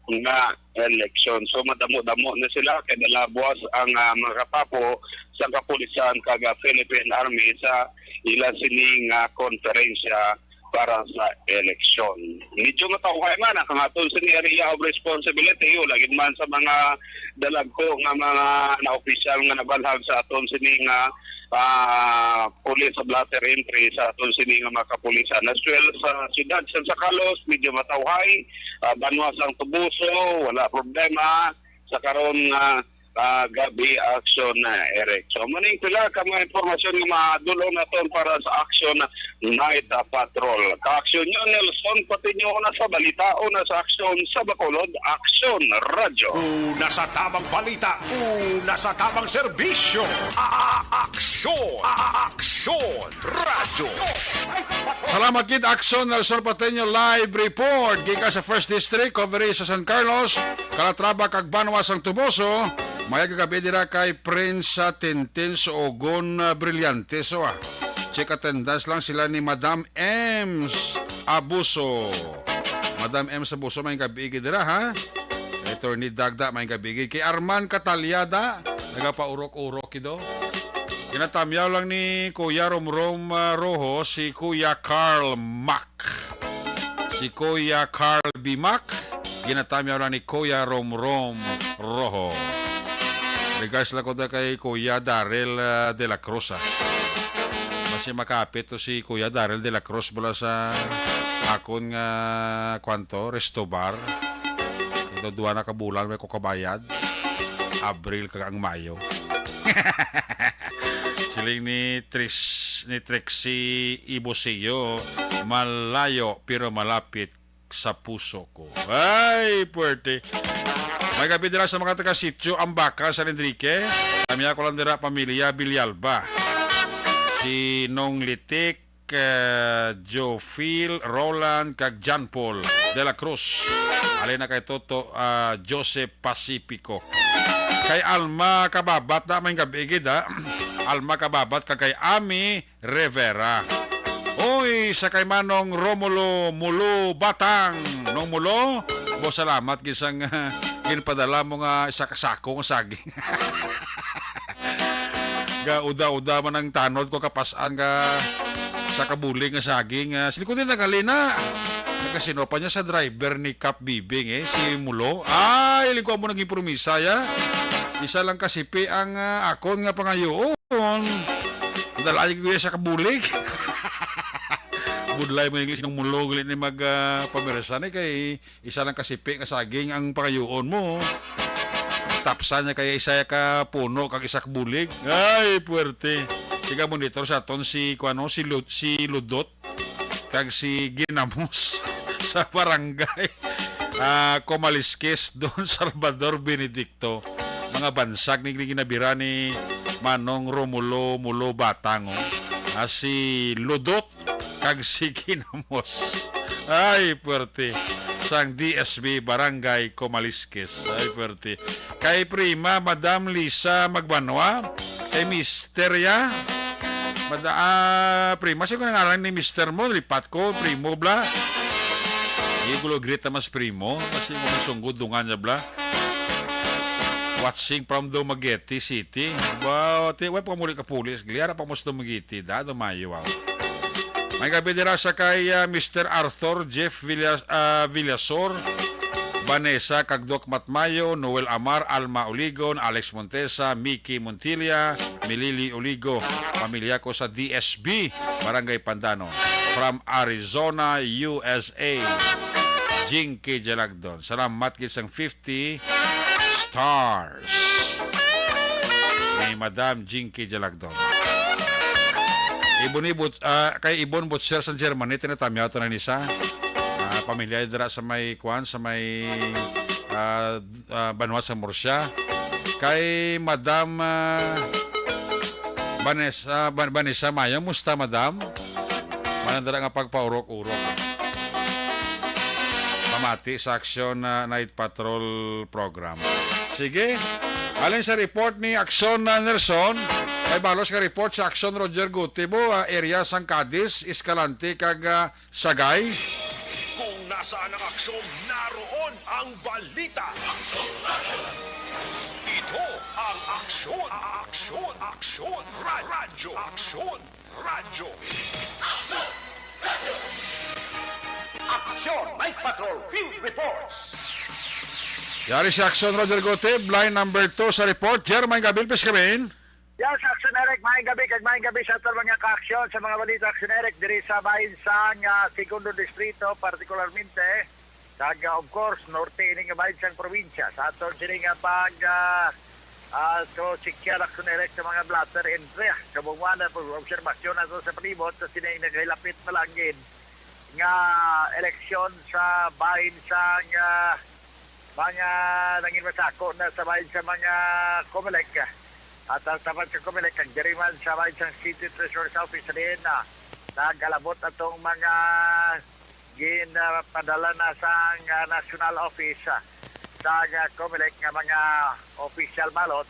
9 nga election. So madamo-damo na sila kay dalabwas ang mga kapapo sa kapulisan kag Philippine Army sa ila sining konferensya para sa eleksyon. Medyo matawag man ang aton sa area of responsibility o lagid man sa mga dalagko nga mga na-opisyal nga nabalhag sa aton sining police sa blatter entry sa aton sining mga kapulisan. As well sa siyudad sa Sakalos, medyo matawhay, Banwa sang Tubuso, wala problema sa karon gabi Action Direct. So maning pila ka mga impormasyon nga madulong naton para sa Action Night Patrol. Ka-action nyo Nelson, pati nyo na sa balita o na sa Action sa Bacolod, Action Radio. Una sa tamang balita, una sa tamang serbisyo. Aksyon Radio. Salamat kid Action Nelson Pateño live report gikan sa First District coverage sa San Carlos, Calatrava kag Banwa sang Tuboso. Maya kagabi dira kay Prince Tintin Ogon Brillante. So check attendance lang sila ni Madam Ems Abuso. Madam Ems Abuso may gabi dira ha. Attorney Dagda may gabi kay Arman Catalyada nagapaurok-urok kido. Kinatamyaw lang ni Kuya Romrom Rojo si Kuya Carl Mac. Si Kuya Carl B. Mac, ginatamyaw lang ni Kuya Romrom Rojo. Regards lang ko na kay Kuya Darrell de la Cruz. Kasi makapit to si Kuya Darrell de la Cruz mula sa akon nga kwanto, resto bar. Ito 2 na kabulan may kukabayad. Abril kagang Mayo. Siling ni Trixie Ibosio, malayo pero malapit sa puso ko. Ay, puwerte. May gabi dira sa mga taga-sityo, Ambaka, San Enrique. Kami ako lang dira, pamilya Bilyalba. Si Nong Litik, Joe Phil, Roland, kag John Paul de la Cruz. Alin na kay Toto, Joseph Pacifico. kay Alma Kababat na may gabi gida. Alma Kababat kay Ami Rivera. Oy, sa kay Manong Romulo Mulo Batang. Nong Mulo, bo salamat gisang ginpadala mo nga isa kasako nga saging. Ga uda-uda man ang tanod ko kapasan ka sa kabuling nga saging. Silikod din nagalina. Nagkasinopa niya sa driver ni Cap Bibing si Mulo. Ay, lingko mo naging promisa ya. Isa lang kasipi ang akon nga pangayoon. Dalay ko sa kabulig. Budlay mo English ng Mulo gali ni mag pamirsan kay isa lang kasipi nga saging ang pangayoon mo. Tapsa niya kay isa ka puno kag isa ka bulig. Ay, puwerte. Siga monitor sa ton si Ludot kag si Ginamos sa barangay Comalisques doon Salvador Benedicto. Mga bansag ni ginabira ni Manong Romulo Mulo Batang si Ludot kag si Ginamos. Ay, puwerte. Sang DSB Barangay Comalisques. Ay, puwerte. Kay Prima, Madam Lisa Magbanwa. Kay Misterya. Prima, siya ko nangalan ni Mister mo. Lipat ko, Primo, bla. Igulo grita mas Primo. Kasi mo sunggod dungan niya, bla. Watching from Dumaguete City. Wow, wala pa muli ka pulis. Gliara pa mo sa Dumaguete. Dumayo, wow. May gabi dira sa kay Mr. Arthur Jeff Villasor, Vanessa Kagdok Matmayo, Noel Amar, Alma Oligon, Alex Montesa, Mickey Montilla, Milili Oligo. Pamilya ko sa DSB, Barangay Pandano. From Arizona, USA, Jinky Jalagdon. Salamat kisang 50 stars ni Madam Jinky Jalagdon. Kay Ibon Butcher sa Germany, tinatamyaw ito na nisa. Pamilya dira sa may Banwa sa Murcia. Kay Madam Vanessa Maya, musta Madam? Manandara nga pagpaurok-urok. Pamati sa Action Night Patrol Program. Sige, alin sa report ni Action Nelson, ay balos ka report sa Action Roger Gutibo, area San Cadiz, Escalante, kag Sagay. Kung nasaan ang aksyon, naroon ang balita. Ito ang aksyon. Radyo. Action Night Patrol Field Reports. Yari si Action Roger Gutib, line number 2 sa report. Jermaine Gabil, Piskamin. Yes, Action Eric, maayong gabi sa atal mga ka-aksyon sa mga balita Action Eric diri sa bahin sa Segundo Distrito, partikularmente sa of course norte ini nga bahin sa probinsya sa aton sini nga pag so sikya Action Eric sa mga blatter entry kabungwana po obserbasyon ato sa palibot sa sini naghilapit na lang nga eleksyon sa bahin sa mga nangin masako na sa bahin sa mga Comelec. At ang tapat sa Comelec, ang diriman sa isang City Treasurer's Office rin na nagalabot atong mga ginpadala na sa National Office sa Comelec nga mga official balot.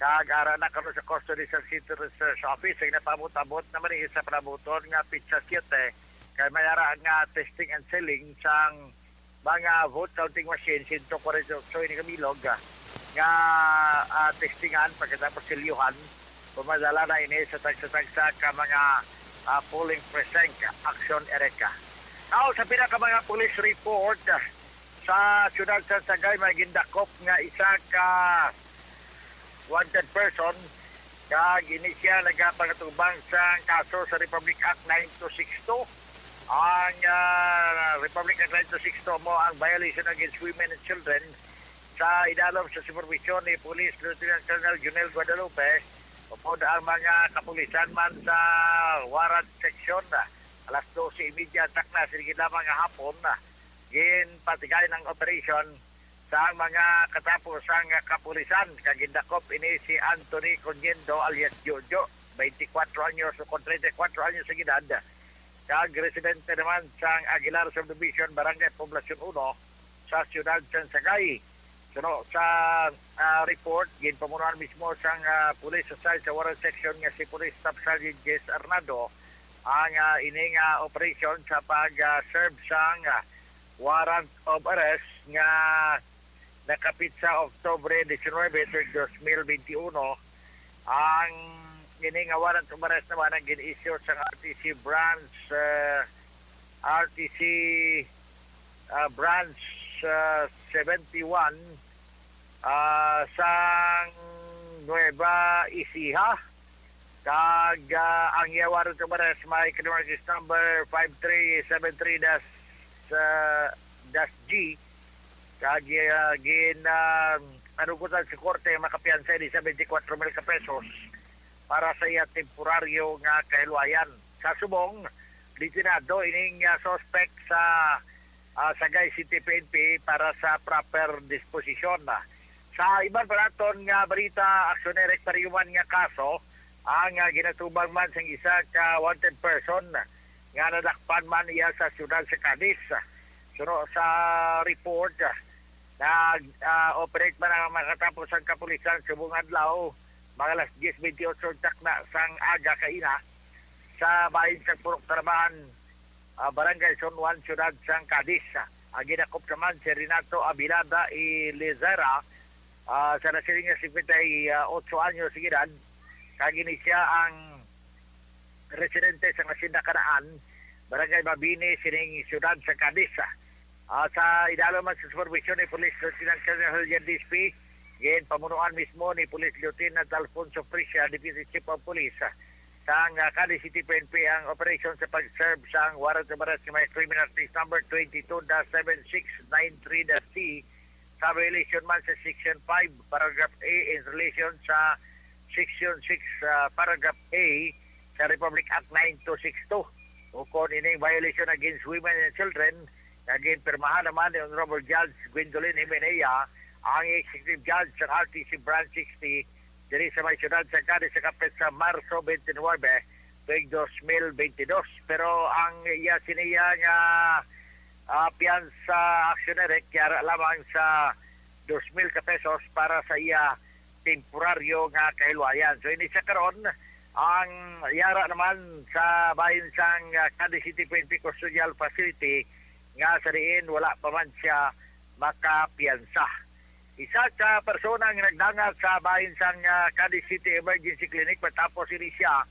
Kagara na kano sa custody sa City Treasurer's Office ay napamut-abot naman sa panabuton nga pizza 7 kay mayara nga testing and selling sang mga vote counting machine sinto ko rin so ini kamilog nga testingan pagkatapos silyuhan pumadala na ini sa tagsa ka mga polling precinct Action Erika. Now sa pinaka mga police report sa siyudad sa Sagay may gindakop nga isa ka wanted person kag inisya nagapangatubang sa kaso sa Republic Act 9262. Ang Republic Act 9262 mo ang violation against women and children sa idalom sa supervision ni Police Lieutenant Colonel Junel Guadalupe upod ang mga kapulisan man sa warrant section alas 12:30 takna sige lamang nga hapon patigay ng operation sa mga katapos ang kapulisan kagindakop ini si Anthony Conyendo alias Jojo 24 anyos o 34 anyos sa edad kag residente naman sa Aguilar Subdivision Barangay Poblacion 1 sa siyudad sa Sagay. Pero sa report, ginpamunuan mismo sang Police Society sa Warren Section nga si Police Staff Sergeant Jess Arnado ang ining operation sa pag-serve sang warrant of arrest nga nakapit sa Oktubre 19, 2021. Ang ining warrant of arrest naman ang gin-issue sa RTC branch branch 71 sang Nueva Ecija. Kag ang warrant of arrest may criminal case number 5373-G. Kag anugutan sa korte makapiyansa ni 74,000 pesos para sa iya temporaryo nga kahilwayan. Sa subong, litinado ining suspect sa Sagay City PNP para sa proper disposition. Sa iban pa naton nga balita, aksyonerek pariuman nga kaso, ang ginatubang man sa isa ka wanted person nga nadakpan man iya sa syudad sa Cadiz. Suno sa report, nag-operate man ang makatapos ang kapulisan sa buong adlaw, mga alas 10:28 takna sang aga kaina sa bahin sa Purok Tarabahan, Barangay Son Juan, syudad sang Cadiz. Ginakop naman si Renato Abilada y Lezera, sa nasiling nga 58 anyos sa edad. Kagini siya ang residente sa Hacienda Kanaan, Barangay Mabini, sining syudad sa Cadiz. Sa idalo man sa supervision ni Police Lieutenant Colonel Julian Dispi, gin pamunuan mismo ni Police Lieutenant Alfonso Prisia, Deputy Chief of Police, sa Cadiz City PNP ang operation sa pag-serve sa warrant of arrest may criminal case number 22-7693-C sa violation man sa Section 5, Paragraph A in relation sa Section 6, Paragraph A sa Republic Act 9262. Ukon ini violation against women and children, naging pirmahan naman ni Honorable Judge Gwendolyn Jimenea, ang Executive Judge sa RTC Branch 60, diri sa may syudad sa Cadiz sa kapit sa Marso 29, 2022. Pero ang iya siniya nga piyansa aksyonerek kaya lamang sa 2,000 pesos para sa iya temporaryo nga kahilwayan. So ini siya karon ang yara naman sa bahin sang Cadiz City PNP Custodial Facility nga sa diin wala pa man siya makapiyansa. Isa sa persona nga nagdangat sa bahin sang Cadiz City Emergency Clinic matapos ini siya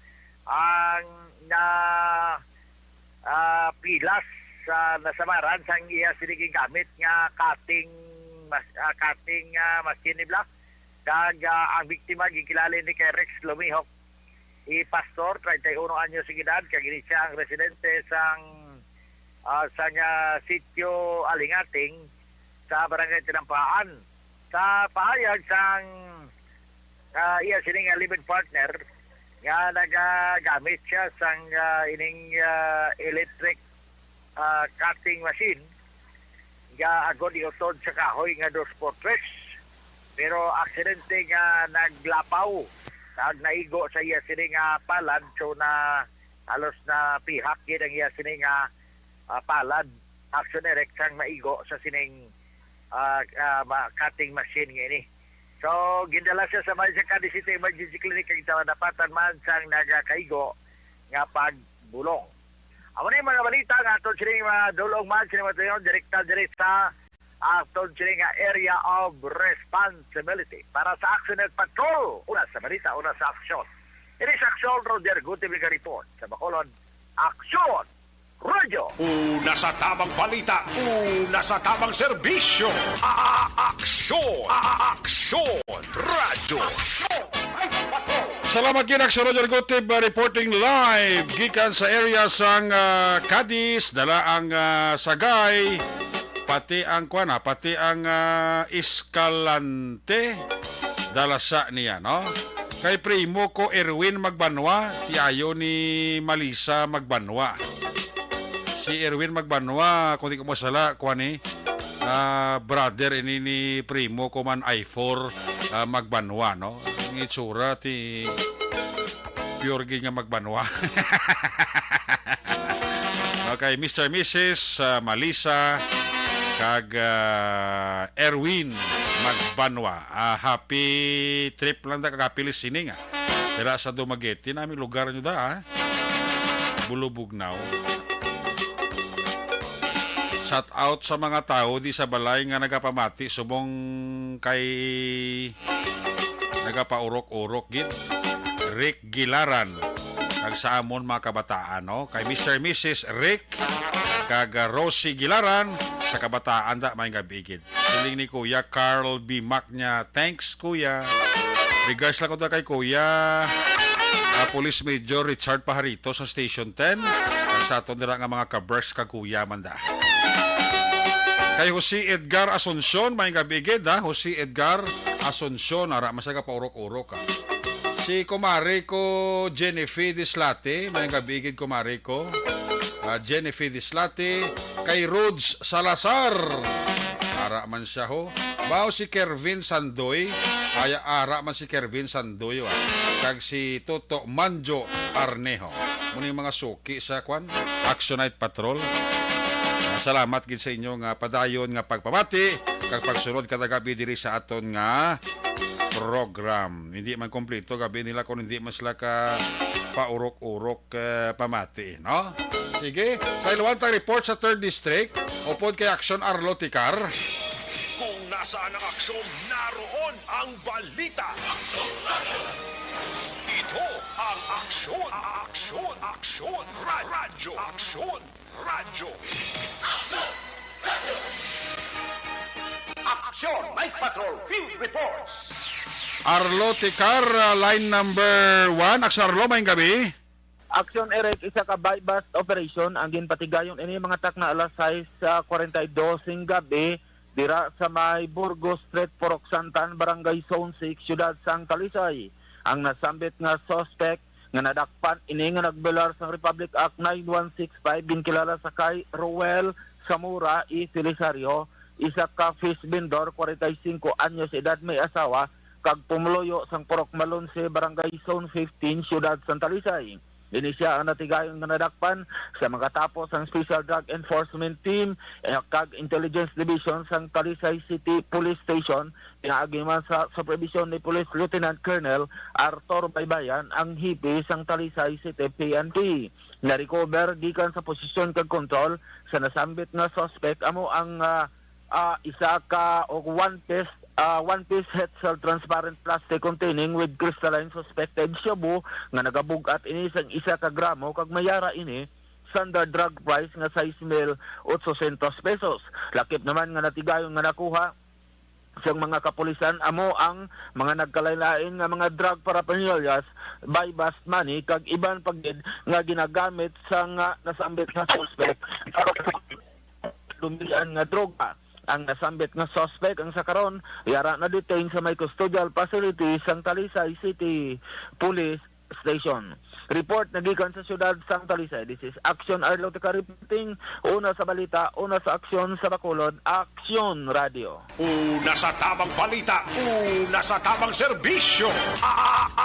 ang pilas sa nasamaran sang iya siniging gamit nga cutting machine block. Kag ang biktima gikilala ni kay Rex Lumihok Pastor, 31 anyos sa edad, kag siya ang residente sang sitio Alingating sa Barangay Tinampaan. Sa pahayag sang iya sining living partner nga nagagamit siya sang ining electric cutting machine nga agod iutod sa kahoy nga 2x3, pero aksidente nga naglapaw kag naigo sa iya sining palad, so na halos na pihak yun ang iya sining palad aksionerek sang maigo sa sining cutting machine nga ini. So gindala siya sa Cadiz City Emergency Clinic kag dapatan man sang nagakaigo nga pagbulong. Amo ni mga balita nga aton sining dulong man sining matayon direkta diri sa aton sining area of responsibility para sa Action and Patrol. Una sa balita, una sa aksyon. It is Action Roger Gutibig report sa Bacolod. Action Radio. Una sa tamang balita, una sa tamang serbisyo. Aksyon! Aksyon! Radyo! Salamat kina sa Roger Gutib reporting live gikan sa area sang Cadiz, dala ang Sagay, pati ang Escalante, dala sa niya, no? Kay primo ko Erwin Magbanwa, tiayo ni Malisa Magbanwa. Si Erwin Magbanwa, kung di ko masala, brother ini ni primo ko man I4 Magbanwa, no? Ang itsura ti pure nga Magbanwa. Okay, Mr. Mrs. Malisa kag Erwin Magbanwa. Happy trip lang da kag happy listening. Dira sa Dumaguete namin lugar nyo da. Bulubugnaw. Shout out sa mga tao di sa balay nga nagapamati subong kay nagapaurok-urok gid. Rick Gilaran kag sa amon mga kabataan no kay Mr. and Mrs. Rick kag Rosie Gilaran sa kabataan da may gabi gid. Siling ni Kuya Carl B. Mac niya. Thanks Kuya. Regards lang ko da kay Kuya Police Major Richard Pajarito sa Station 10 kag sa aton dira nga mga kabers kag Kuya manda. Kay Jose Edgar Asuncion, may gabigid ha. Jose Edgar Asuncion, ara masaya ka paurok-urok ha. Si kumare ko Jennifer Dislate, may gabigid kumare ko. Jennifer Dislate, kay Rhodes Salazar. Ara man siya ho. Bao si Kervin Sandoy, ara man si Kervin Sandoy ha. Kag si Toto Manjo Arnejo. Muna yung mga suki sa kwan, Actionite Patrol. Salamat gid sa inyo nga padayon nga pagpamati kag pagsunod kada gabi diri sa aton nga program. Hindi man kompleto gabi nila kung hindi mas sila ka paurok-urok pamati, no? Sige, sa iluwantang report sa 3rd District, upod kay Action Arlo Ticar. Kung nasaan ang aksyon, naroon ang balita. Ito ang aksyon, aksyon, aksyon, radyo, aksyon, radyo. Action, Night Patrol, Field Reports. Arlo Ticar, line number 1. Action Arlo, may gabi. Action Eric, isa ka bypass operation ang ginpatigayon ini mga tak na alas 6:42 ng gabi dira sa may Burgos Street, Purok Santan, Barangay Zone 6, Siyudad Sang Talisay. Ang nasambit nga suspect nga nadakpan ini nga nagbelar sa Republic Act 9165 ginkilala sa kay Roel Samura E. Felisario, isa ka fish vendor, 45 anyos edad, may asawa, kag pumuluyo sang Purok Malonse, Barangay Zone 15, Siyudad San Talisay. Ini siya ang natigayon nga nadakpan sa mga tapos ang Special Drug Enforcement Team kag Intelligence Division sang Talisay City Police Station, pinaagiman sa supervision ni Police Lieutenant Colonel Arthur Baybayan ang hipi sang Talisay City PNP. Na-recover gikan sa posisyon kag control sa nasambit nga suspect amo ang isa ka o one piece head cell transparent plastic containing with crystalline suspected shabu nga nagabugat ini sang 1 ka gramo kag mayara ini standard drug price nga 6,800 pesos. Lakip naman nga natigayon nga nakuha siyang mga kapulisan amo ang mga nagkalain-lain nga mga drug paraphernalias, buy bust money kag iban pagdid nga ginagamit sa nga nasambit nga suspect lumilian nga droga. Ang nasambit nga suspect ang sakaron yara na detain sa may custodial facility sang Talisay City Police Station. Report nagikan sa siyudad sang Talisay. This is Action Arlo Ticar reporting. Una sa balita, una sa aksyon sa Bacolod, Action Radio. Una sa tamang balita, una sa tamang serbisyo.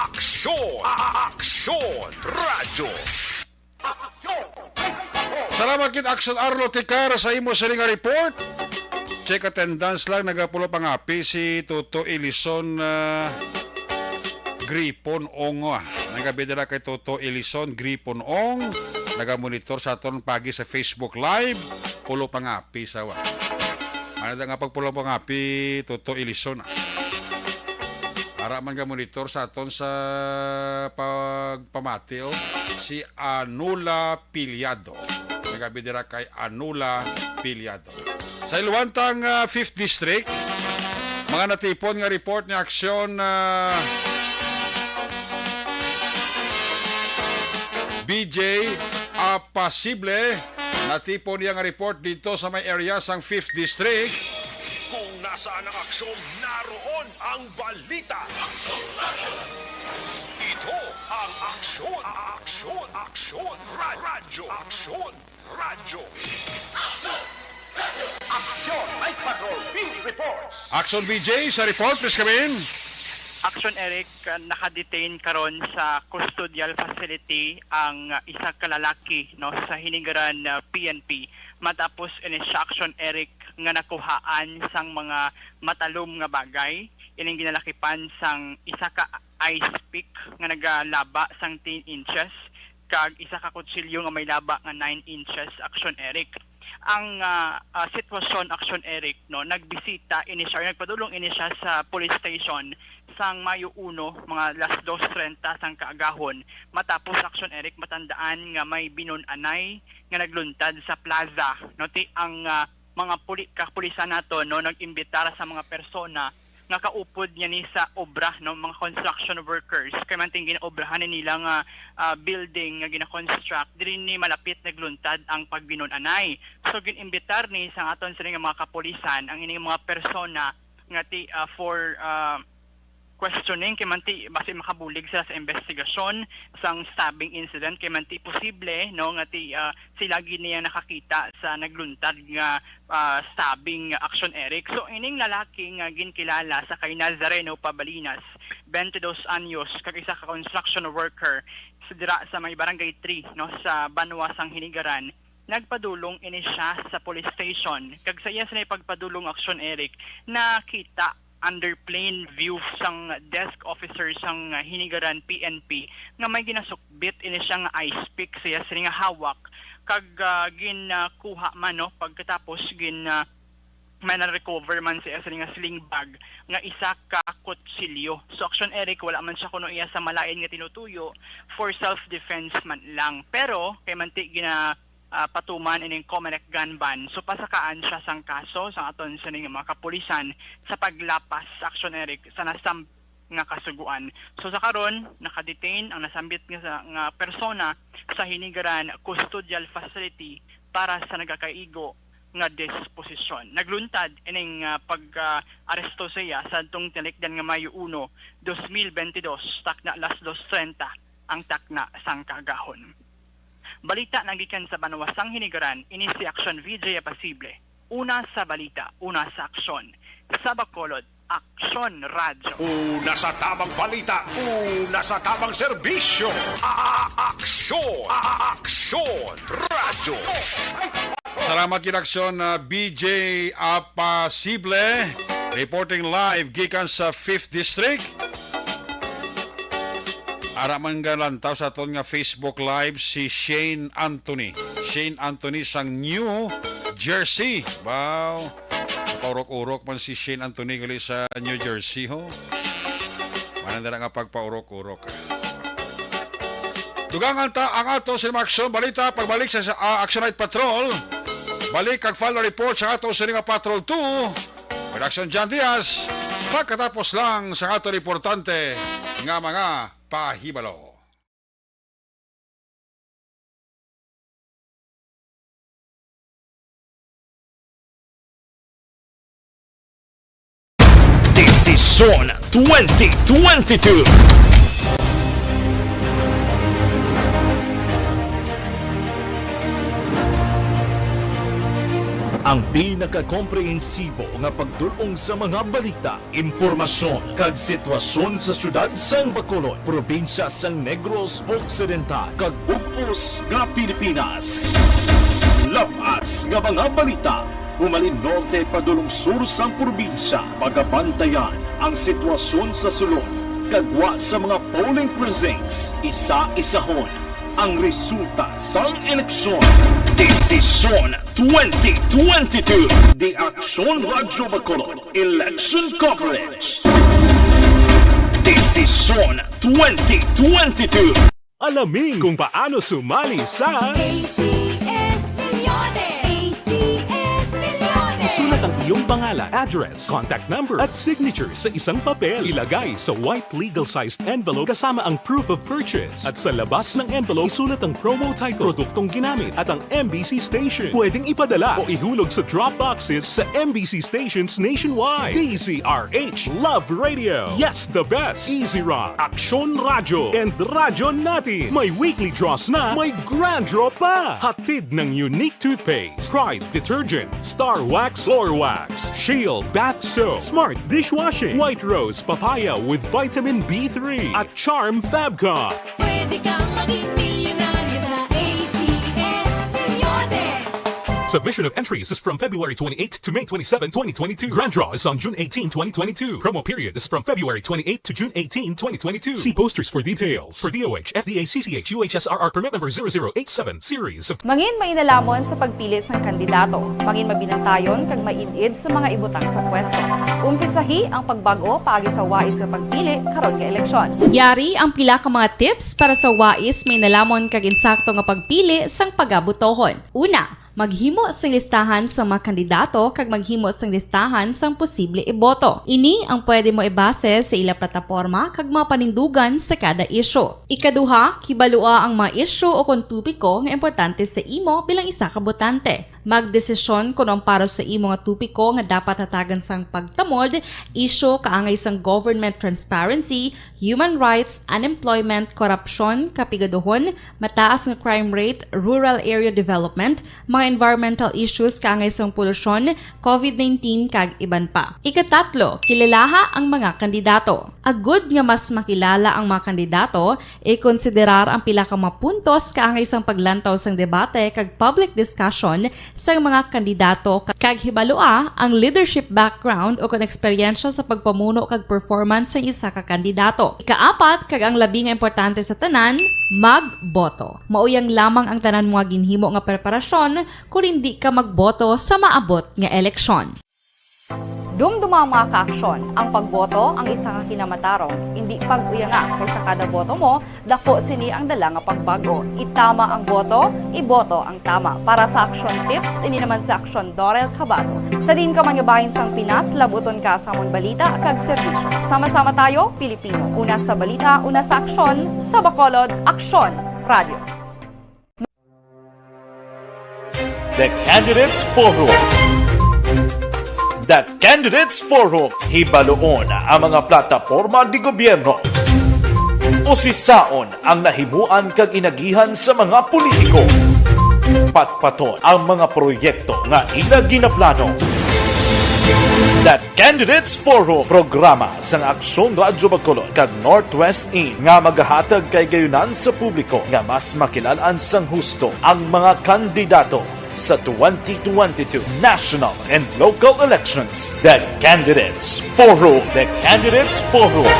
Aksyon, aksyon, radyo. Salamat kit Action Arlo Ticar sa imo sa nga report. Check attendance lang, nagapulo pangapi si Toto Elison Gripon Ong. Nagabidala kay Toto Elison Gripon Ong. Nagamonitor sa aton pagi sa Facebook Live. Pulo pangapi sa wa. Ano nga pagpulo pangapi Toto Elison. Para man monitor sa aton sa pagpamati si Anula Piliado. Nagabidala kay Anula Piliado. Sa iluwantang 5th District, mga natipon nga report ni aksyon BJ Apasible, natipon niya nga report dito sa may area sang 5th District. Kung nasaan ang aksyon, naroon ang balita. Ito ang aksyon, aksyon, aksyon, radyo, aksyon, radyo. Action, Night Patrol, Field Reports. Action BJ sa report, please come in. Action Eric, nakadetain karon sa custodial facility ang isa ka lalaki no sa hinigaran PNP matapos ini sa Action Eric nga nakuhaan sang mga matalom nga bagay. Ining ginalakipan sang isa ka ice pick nga nagalaba sang 10 inches kag isa ka kutsilyo nga may laba nga 9 inches, Action Eric. Ang sitwasyon, Action Eric, no, nagbisita ini siya, nagpadulong ini siya sa police station sang Mayo 1, mga alas 2:30 sang kaagahon. Matapos, Action Eric, matandaan nga may binunanay nga nagluntad sa plaza. No, ang mga kapulisan nato, no, nag-imbitar sa mga persona nga kaupod niya ni sa obra, no, mga construction workers kay manting ginaobrahan nila nga building nga gina-construct diri ni malapit nagluntad ang pagbinunanay. So ginimbitar ni sa aton sila nga mga kapulisan ang ining mga persona nga for questioning kay manti base makabulig sila sa investigasyon sang stabbing incident kay manti posible, no, nga sila giniya nakakita sa nagluntad nga stabbing, Action Eric. So ining lalaki nga ginkilala sa kay Nazareno Pabalinas, 22 anyos, kag isa ka construction worker sa dira sa may barangay 3, no, sa Banwa sang Hinigaran. Nagpadulong ini siya sa police station kag sa iya sa pagpadulong, Action Eric, nakita under plain view sang desk officer sang Hinigaran PNP nga may ginasukbit ini siya nga ice pick siya sa nga hawak kag ginakuha man, no, pagkatapos may na-recover man siya sa nga sling bag nga isa ka kutsilyo. So, Action Eric, wala man siya kuno iya sa malain nga tinutuyo, for self-defense man lang. Pero kay manti patuman ining Comelec gun ban. So pasakaan siya sang kaso sa aton sa mga kapulisan sa paglapas, Action Eric, sa nasam nga kasuguan. So sa karon nakadetain ang nasambit nga persona sa Hinigaran Custodial Facility para sa nagakaigo nga disposisyon. Nagluntad ining pag-aresto siya sa adtong tilikdan nga Mayo 1, 2022, takna alas 2:30 ang takna sang kaagahon. Balita nagikan sa Banwa sang Hinigaran, ini si Action VJ Pasible. Una sa balita, una sa aksyon. Sa Bacolod, Action Radyo. Una sa tamang balita, una sa tamang serbisyo. Aksyon! Aksyon! Radyo! Salamat kinaksyon na BJ Apasible, reporting live gikan sa 5th District. Araman nga lantaw sa aton nga Facebook Live si Shane Anthony. Shane Anthony sang New Jersey. Wow. Paurok-urok man si Shane Anthony gali sa New Jersey, ho. Manandara nga pagpaurok-urok. Dugang ang ato sa aksyon balita pagbalik sa Action Night Patrol. Balik kag follow report sa ato sa nga Patrol 2. Production John Diaz. Pagkatapos lang sa ato reportante nga mga pahibalo. Desisyon 2022. Ang pinaka-komprehensibo nga pagdulong sa mga balita, impormasyon kag sitwasyon sa syudad sang Bacolod, probinsya sang Negros Occidental kag bug-os nga Pilipinas. Labas nga mga balita, humalin norte padulong sur sang probinsya, pagabantayan ang sitwasyon sa sulod, kagwa sa mga polling precincts, isa-isahon ang resulta sang eleksyon. Desisyon 2022. The Action Radyo Bacolod Election Coverage. Desisyon 2022. Alamin kung paano sumali sa ACS Millones! ACS Millones! Isulat ang iyong pangalan, address, contact number at signature sa isang papel. Ilagay sa white legal-sized envelope kasama ang proof of purchase. At sa labas ng envelope, isulat ang promo title, produktong ginamit at ang MBC station. Pwedeng ipadala o ihulog sa drop boxes sa MBC stations nationwide. DZRH Love Radio. Yes, the best. Easy Rock, Action Radyo, and Radyo Natin. May weekly draws na, may grand draw pa. Hatid ng unique toothpaste, Pride Detergent, Star Wax Floor Wax, Shield Bath Soap, Smart Dishwashing, White Rose Papaya with Vitamin B3, at Charm Fabcon. Pwede kang maging milyonaryo sa ACS Millones! Submission of entries is from February 28 to May 27, 2022. Grand draw is on June 18, 2022. Promo period is from February 28 to June 18, 2022. See posters for details. For DOH, FDA, CCH, UHSRR permit number 0087 series of Mangin mainalamon sa pagpili ng kandidato. Mangin mabinantayon kag mainid sa mga ibutang sa pwesto. Umpisahi ang pagbago paagi sa wais sa pagpili karon nga eleksyon. Yari ang pila ka mga tips para sa wais may nalamon kag insakto nga pagpili sang pagabutohon. Una, maghimo sang listahan sa mga kandidato kag maghimo sang listahan sang posible iboto. Ini ang pwede mo ibase sa ila plataporma kag mga panindugan sa kada issue. Ikaduha, kibalua ang mga issue o kung tupiko nga importante sa imo bilang isa ka botante. Magdesisyon kung ang para sa imo nga tupiko nga dapat hatagan sang pagtamod, issue kaangay sang government transparency, human rights, unemployment, korupsyon, kapigaduhon, mataas nga crime rate, rural area development, mga environmental issues kaangay sang polusyon, COVID-19 kag iban pa. Ikatatlo, kilalaha ang mga kandidato. Agud nga mas makilala ang mga kandidato, i-konsiderar ang pila ka mga puntos kaangay sang paglantaw sang debate kag public discussion sa mga kandidato kag hibalua ang leadership background o kung eksperyensya sa pagpamuno kag performance sa isa ka kandidato. Ikaapat kag ang labi nga importante sa tanan, magboto. Mauyang lamang ang tanan mga ginhimo nga preparasyon kung hindi ka magboto sa maabot nga eleksyon. Dumduma ang mga kaaksyon. Ang pagboto ang isa ka kinamatarong. Hindi pag-uyanga kaysa kada boto mo, dako sini ang dala nga pagbago. Itama ang boto, iboto ang tama. Para sa action tips, ini naman sa action Dorel Cabato. Sa din ka manyabahin sang Pinas, labuton ka sa amon balita kag serbisyo. Sama-sama tayo, Pilipino. Una sa balita, una sa aksyon, sa Bacolod, Aksyon Radio. The Candidates Forum. The Candidates Forum, hibaluon ang mga plataporma di gobyerno. Usisaon ang nahimuan kag inagihan sa mga politiko. Patpaton ang mga proyekto nga ila ginaplano. The Candidates Forum, programa sang Aksyon Radyo Bacolod kag Northwest In nga magahatag kay gayunan sa publiko nga mas makilalaan sang husto ang mga kandidato sa 2022 national and local elections. The Candidates Forum. The Candidates Forum.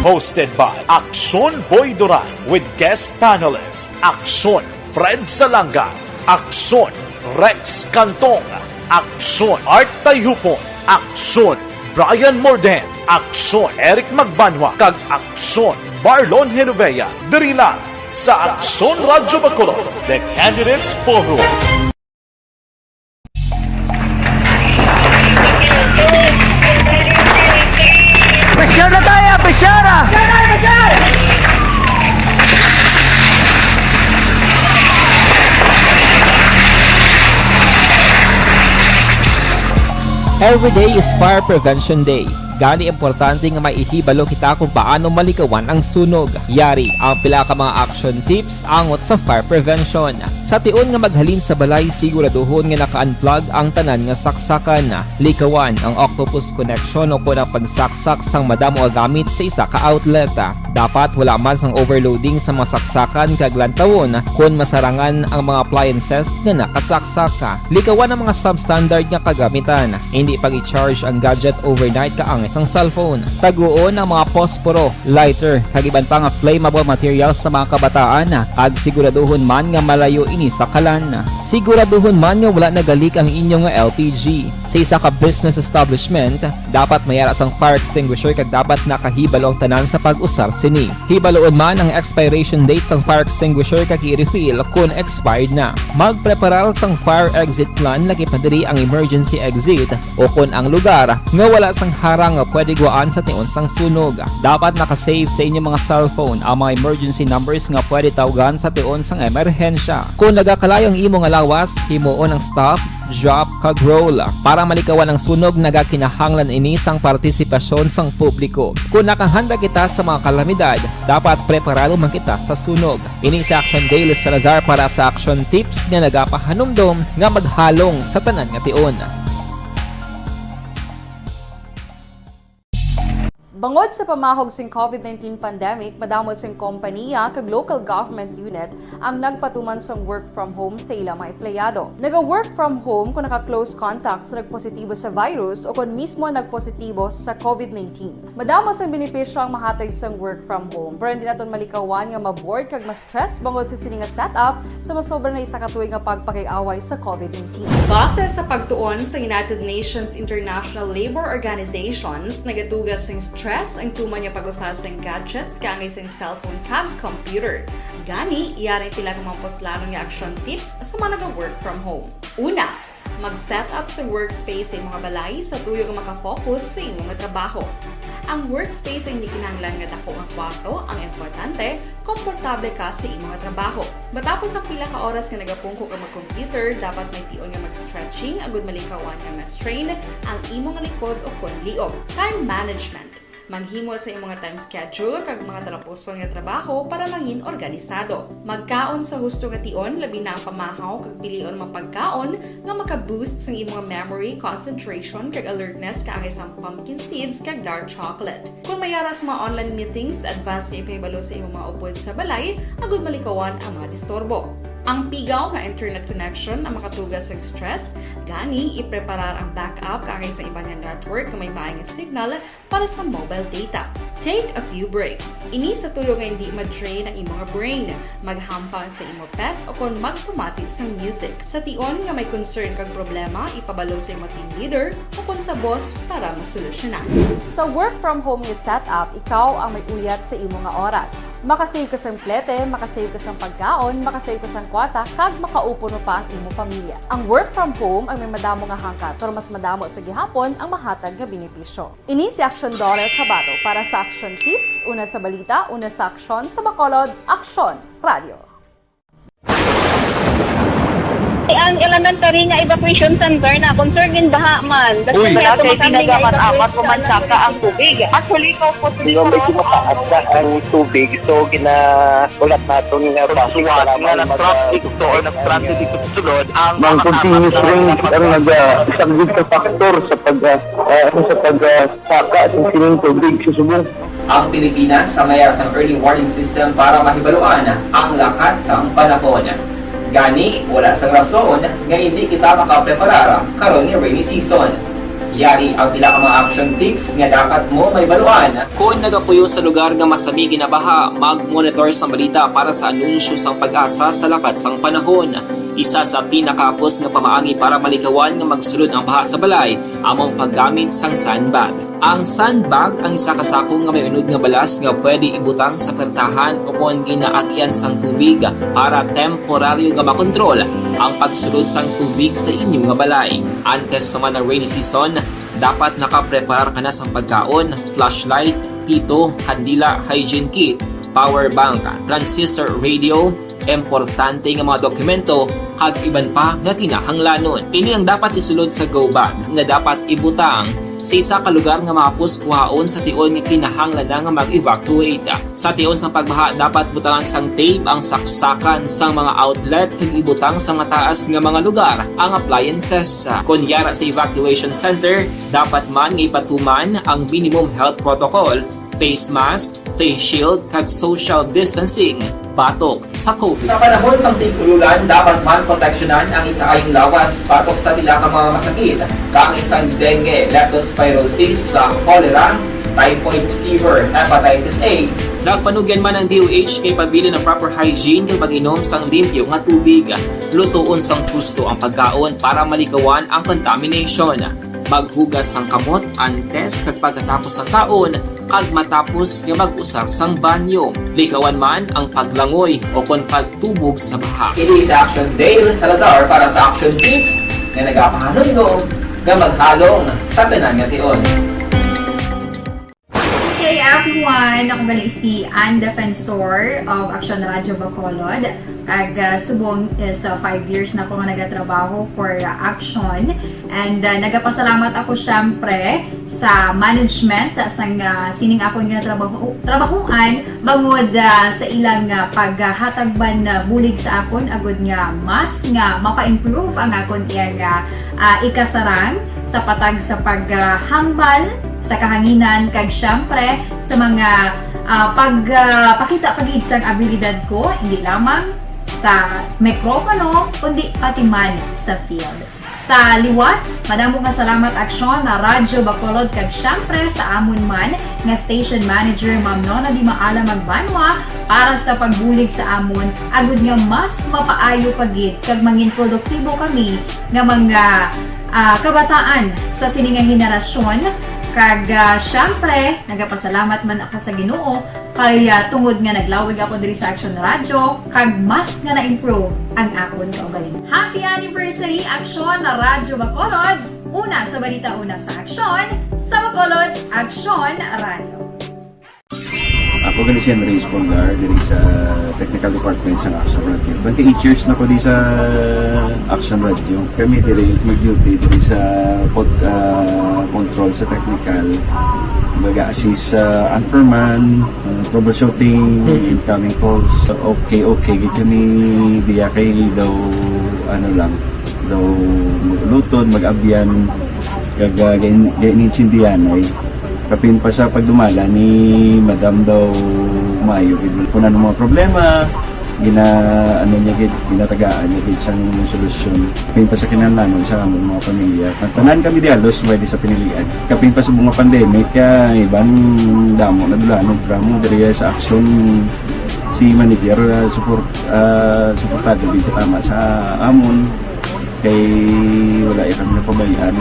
Hosted by Aksyon Boy Duran with guest panelists Aksyon Fred Salanga, Aksyon Rex Cantong, Aksyon Art Tayhupon, Aksyon Brian Morden, Aksyon Eric Magbanwa, kag Aksyon Marlon Genovea. Diri lang sa Aksyon Radyo Bacolod. The Candidates Forum. Pressure na tayo! Pressure na! Every day is Fire Prevention Day. Gani importante nga maihibalo kita kung paano malikawan ang sunog. Yari ang pila ka mga action tips angot sa fire prevention. Sa tion nga maghalin sa balay, siguraduhon nga naka-unplug ang tanan nga saksakan. Likawan ang octopus connection o kung ang pagsaksak sang madamo gamit sa isa ka outlet. Dapat wala man sang overloading sa mga saksakan kag lantawon kung masarangan ang mga appliances nga nakasaksaka. Likawan ang mga substandard nga kagamitan. Hindi pag i-charge ang gadget overnight kaang isang cellphone. Taguon ang mga posporo, lighter, kag iban pa nga flammable materials sa mga kabataan. Ag siguraduhon man nga malayo ini sa kalan. Siguraduhon man nga wala nagalik ang inyong LPG. Sa isa ka business establishment, dapat mayara sang fire extinguisher kag dapat nakahibalo ang tanan sa pag-usar sini. Hibaloon man ang expiration date sang fire extinguisher kag i-refill kung expired na. Magpreparar sang fire exit plan laki padiri ang emergency exit o kung ang lugar nga wala sang harang nga pwede guaan sa tion sang sunog. Dapat nakasave sa inyong mga cellphone ang mga emergency numbers nga pwede tawagan sa tion sang emerhensya. Kung nagakalayo ang imo nga lawas, himuon ang stop, drop, kag roll. Para malikawan ang sunog, nagakinahanglan ini sang partisipasyon sang publiko. Kung nakahanda kita sa mga kalamidad, dapat preparado man kita sa sunog. Ini sa Action Daily Salazar para sa action tips nga nagapahanumdom nga maghalong sa tanan nga tion. Bangod sa pamahog sing COVID-19 pandemic, madamo sing kompanya kag local government unit ang nagpatuman sang work from home sa ilang mga empleyado. Naga-work from home kung naka-close contact sa nagpositibo sa virus o kung mismo nagpositibo sa COVID-19. Madamo sang benepisyo ang mahatag sang work from home, pero hindi naton malikawan nga ma-bored kag ma-stress bangod sa sini nga setup sa masobra na isa ka tuig nga pagpakiaway sa COVID-19. Base sa pagtuon sa United Nations International Labour Organizations, nagatugas sing stress ang tuman niya pag-usar sa gadgets kangay sa cellphone kag computer. Gani, iyarin tila ng mga poslanong nga action tips sa mga nag-work from home. Una, mag-set up sa workspace sa mga balay sa tuyo nga makafocus sa imong trabaho. Ang workspace ay hindi kinahanglan nga dako ang kwarto, ang importante, komportable ka sa imong trabaho. Matapos ang pila ka oras nga nagapungko ka mag-computer, dapat may tion nga mag-stretching agud malikawan nga ma-strain ang imong likod o konliog. Time management. Maghimo sa imong time schedule kag mga talapuson nga trabaho para mangin organisado. Magkaon sa husto nga tion, labi na ang pamahaw kag pilion mapagkaon nga maka-boost sa imong memory, concentration kag alertness kaangay sa pumpkin seeds kag dark chocolate. Kung mayaras mga online meetings, advance sa ipahibalo sa imong mga upod sa balay, agud malikawan ang mga disturbo. Ang pigaw nga internet connection ang makatugas sa stress, gani ipreparar ang backup kaangay sa ibang nga network nga may maayong signal para sa mobile data. Take a few breaks. Ini sa tuyo nga hindi ma-drain ang imong brain, maghampang sa imong pet o kung magpumati sa music. Sa tion nga may concern kag problema, ipabalo sa imong team leader o kung sa boss para masolusyonan. Sa work from home nga setup, ikaw ang may uyat sa imong nga oras. Makasave ka sa plete, makasave ka sa pagkaon, makasave ka sa kwata, kag makaupo no pa ang imong pamilya. Ang work from home ay may madamo nga hangkat, pero mas madamo sa gihapon ang mahatag nga benepisyo. Ini si Action Dollar Kabato para sa Action Tips, una sa balita, una sa aksyon sa Bacolod, Aksyon Radio. Ang elementary nga evacuation center na concern din baha man. Uy, kasi pinagamat-amat kumansaka ang tubig. Actually, ko po medyo mataas na ang tubig. So, ginaulat natin nga pasuwat nga nag-traffic to or nag-transit dito sa sulod. Ang continuous range ang nag-isang ka factor sa pagsaka at sining tubig sa subong. Ang Pilipinas sa mayroon ng early warning system para mahibaluan ang lakas ng panahon. Gani, wala sang rason nga hindi kita makapreparar karon ni rainy season. Yari ang pila ka mga action tips nga dapat mo may baluan. Kung nagapuyo sa lugar nga masabi ginabaha, mag-monitor sa balita para sa anunsyo sang pag-asa sa lakas sang panahon. Isa sa pinakapos nga pamaagi para malikawan nga magsulod ang baha sa balay, among paggamit sang sandbag. Ang sandbag ang isa kasakong nga may unod nga balas nga pwede ibutang sa pertahan o kung ginaagyan sang tubig para temporaryo nga makontrol ang pagsulod sang tubig sa inyong nga balay. Antes naman ng rainy season, dapat nakapreparar ka na sang pagkaon, flashlight, pito, kandila, hygiene kit, power bank, transistor radio, importante nga mga dokumento kag iban pa nga kinahanglanon. Ini ang dapat isulod sa go bag nga dapat ibutang sa isa ka lugar nga mapos kuhaon sa tion nga kinahanglan nga mag-evacuate. Sa tion sa pagbaha dapat butangan sang tape ang saksakan sang mga outlet kag ibutang sa mataas nga mga lugar ang appliances. Kunyara sa evacuation center, dapat man nga ipatuman ang minimum health protocol, face mask, face shield kag social distancing. Batok sa COVID. Sa panahon sa tigululan, dapat man proteksyonan ang ikaayong lawas batok sa pila ka mga masakit, kang isang dengue, leptospirosis, cholera, typhoid fever, hepatitis A. Nagpanugyan man ang DOH kay pabili ng proper hygiene kay pag-inom sang limpyo nga tubig. Lutuon sang husto ang pagkaon para malikawan ang contamination. Maghugas sang kamot antes kag pagkatapos ang kaon kag matapos nga mag-usar sang banyo. Likawan man ang paglangoy o kon pagtubog sa baha. It is Action Dale Salazar para sa Action Tips nga nagapahanundong nga maghalong sa tanan nga tion. Hey everyone! Ako gali si Ann Defensor of Action Radio Bacolod. Kag subong is 5 years na ako nga nagatrabaho for Action. And nagapasalamat ako syempre sa management sang sining ako nga trabahuan bangod sa ilang paghatagban na bulig sa akon agud nga mas nga mapa-improve ang akon iyang ikasarang sa patag sa paghambal sa kahanginan kag syempre sa mga pakita pagid sang abilidad ko hindi lamang sa mikropono kundi pati man sa field. Sa liwat, madamo nga salamat aksyon na Radyo Bacolod kag syempre sa amon man nga station manager Ma'am Nona Di Maala Magbanwa para sa pagbulig sa amon agud nga mas mapaayo pagid kag mangin produktibo kami nga mga kabataan sa sininga henerasyon. Kag syempre, nagapasalamat man ako sa Ginoo kay tungod nga naglawig ako diri sa Aksyon Radyo kag mas nga na-improve ang akon kaugalingon. Happy anniversary Aksyon na Radyo Bacolod! Una sa balita, una sa aksyon, sa Bacolod, Aksyon Radio. Ako gali si Andres Polgar diri sa Technical Department sa Action Radio. 28 years na ko di sa Action Radio. Kami diri mag-duty diri sa control sa technical. Mag-assist sa anchorman, troubleshooting, incoming calls. Okay, kami diya kay daw daw maglutod, mag-abyan, ganinsindihan ay kapin pa sa pagdumala ni Madam daw Mayo kung ano mga problema ginatagaan niya isang solusyon kapin pa sa kinahanglan sa among mga pamilya at tanan kami dialos pwede sa pinilian kapin pa sa mga pandemic ibang damo na dulanog dramo diri sa aksyon si manager suportado dito tama sa amon kay wala kami na pabayaan.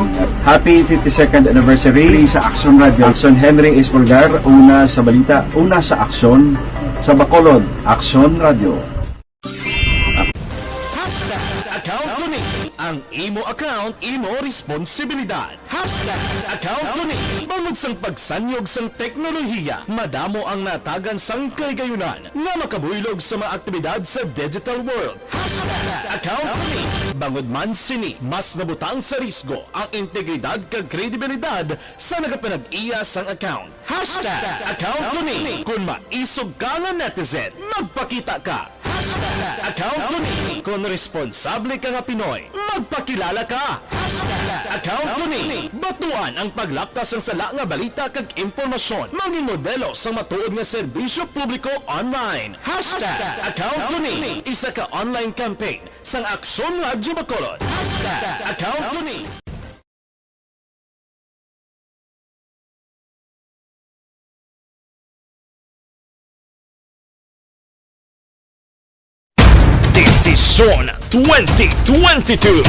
Happy 52nd anniversary sa Action Radio. Action Henry Espolgar, una sa balita, una sa aksyon sa Bacolod, Action Radio. Account ko ni ang imo account, imo responsibilidad. Account ko ni bangod sang pagsanyog sang teknolohiya, madamo ang natagan sang kaygayunan nga makabuylog sa mga aktibidad sa digital world. Account ko ni bangod man sini mas nabutang sa risgo ang integridad kag kredibilidad sa nagapanag-iya sang account. Account ko ni kung maisog ka nga netizen, magpakita ka. Account ko ni kung responsable ka nga Pinoy, magpakilala ka. Account ko ni batuan ang paglaptas ng sala nga balita kag impormasyon, mangin modelo sa matuod nga serbisyo publiko online. Account ko ni isa ka online campaign sang Aksyon Radyo Bacolod. Account ko ni Desisyon 2022.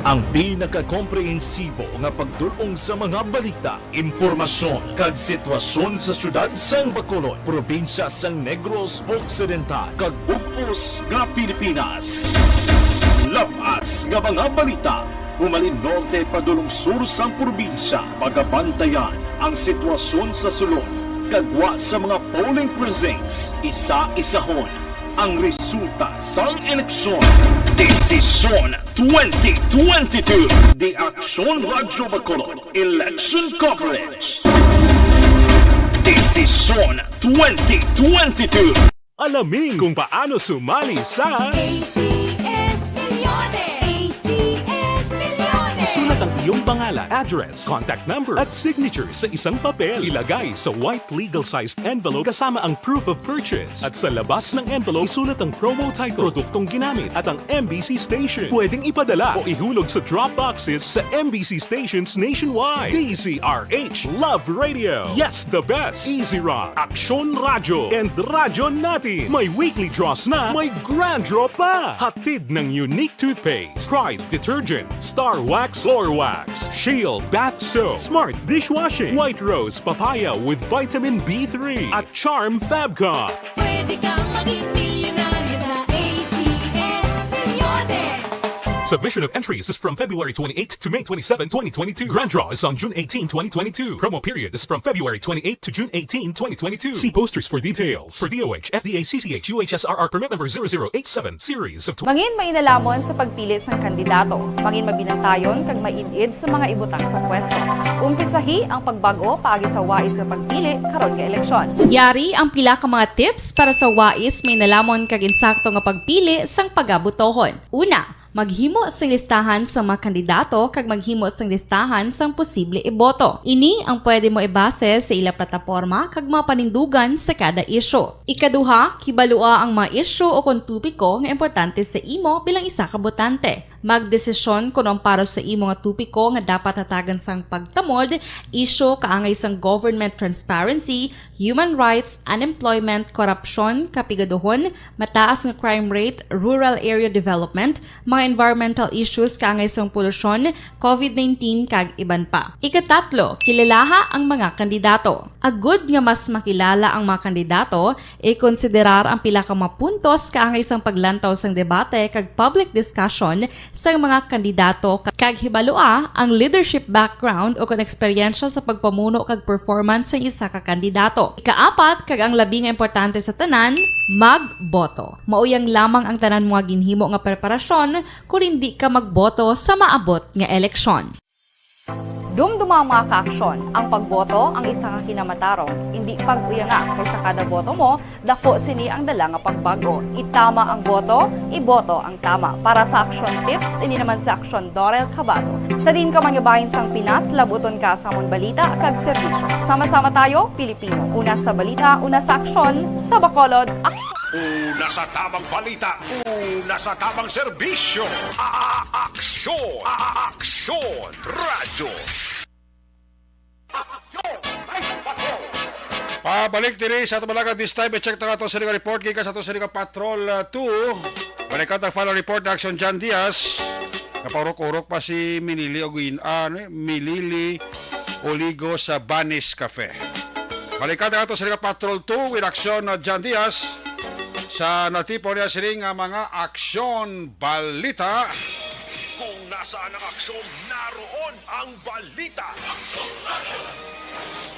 Ang pinaka-komprehensibo nga pagdulong sa mga balita, impormasyon kag sitwasyon sa syudad sang Bacolod, probinsya sang Negros Occidental kag bug-os nga Pilipinas. Labas nga mga balita, humalin norte padulong sur sang probinsya, pagabantayan ang sitwasyon sa sulod, kagwa sa mga polling precincts, isa-isahon ang resulta sang eleksyon. Desisyon 2022. The Aksyon Radyo Bacolod Election Coverage. Desisyon 2022. Alamin kung paano sumali sa ACS Millones! ACS Millones! Isulat ang iyong pangalan, address, contact number at signature sa isang papel. Ilagay sa white legal-sized envelope kasama ang proof of purchase. At sa labas ng envelope, isulat ang promo title, produktong ginamit at ang MBC station. Pwedeng ipadala o ihulog sa drop boxes sa MBC stations nationwide. DZRH Love Radio. Yes, the best. Easy Rock, Aksyon Radyo, and Radyo Natin. May weekly draws na, may grand draw pa. Hatid ng unique toothpaste, Pride Detergent, Star Wax Floor Wax, Shield Bath Soap, Smart Dishwashing, White Rose Papaya with Vitamin B3 at Charm Fabcon. Pwede kang maging milyonaryo sa ACS Millones! Submission of entries is from February 28 to May 27, 2022. Grand draw is on June 18, 2022. Promo period is from February 28 to June 18, 2022. See posters for details. For DOH, FDA, CCH, UHSRR permit number 0087, series of Mangin mainalamon sa pagpili sang kandidato. Mangin mabinantayon kag maidid sa mga ibutang sa pwesto. Umpisahi ang pagbago paagi sa wais sa pagpili karon nga eleksyon. Yari ang pila ka mga tips para sa wais may nalamon kag insakto nga pagpili sang pagabutohon. Una, maghimo sang listahan sa mga kandidato kag maghimo sang listahan sang posible iboto. Ini ang pwede mo ibase sa ila plataporma kag mga panindugan sa kada isyu. Ikaduha, kibalua ang mga isyu o kung tupiko nga importante sa imo bilang isa ka botante. Magdesisyon kung ang para sa imo nga tupiko nga dapat hatagan sang pagtamod, isyu kaangay sang government transparency, human rights, unemployment, korupsyon, kapigaduhon, mataas nga crime rate, rural area development, mga environmental issues kaangay sang polusyon, COVID-19 kag iban pa. Ikatatlo, kilalaha ang mga kandidato. Agud nga mas makilala ang mga kandidato, i-konsiderar ang pila ka mga puntos kaangay sang paglantaw sang debate kag public discussion sa mga kandidato kag hibalua ang leadership background o kung eksperyensya sa pagpamuno kag performance sa isa ka kandidato. Ikaapat kag ang labi nga importante sa tanan, magboto. Mauyang lamang ang tanan mga ginhimo nga preparasyon kung hindi ka magboto sa maabot nga eleksyon. Dumduma ang mga kaaksyon. Ang pagboto ang isa ka kinamatarong. Hindi pag-uyanga kaysa kada boto mo, dako sini ang dala nga pagbago. Itama ang boto, iboto ang tama. Para sa action tips, ini naman sa action Dorel Cabato. Sa din ka mangibahin sang Pinas, labuton ka sa amon balita kag serbisyo. Sama-sama tayo, Pilipino. Una sa balita, una sa aksyon, sa Bacolod, aksyon. Una sa tamang balita, una sa tamang serbisyo. Aksyon! Aksyon! Radyo! Pabalik diri sa Tabalaga this time. I-check na ito sa liga report. Gikas sa ito sa liga Patrol 2. Balikan ang final report na Action John Diaz. Napaurok-urok pa si Milili Oligo sa Banis Cafe. Balikan na ito sa liga Patrol 2 with Action John Diaz. Sa natipo niya siling mga aksyon balita. Kung nasaan ang aksyon, naroon ang balita.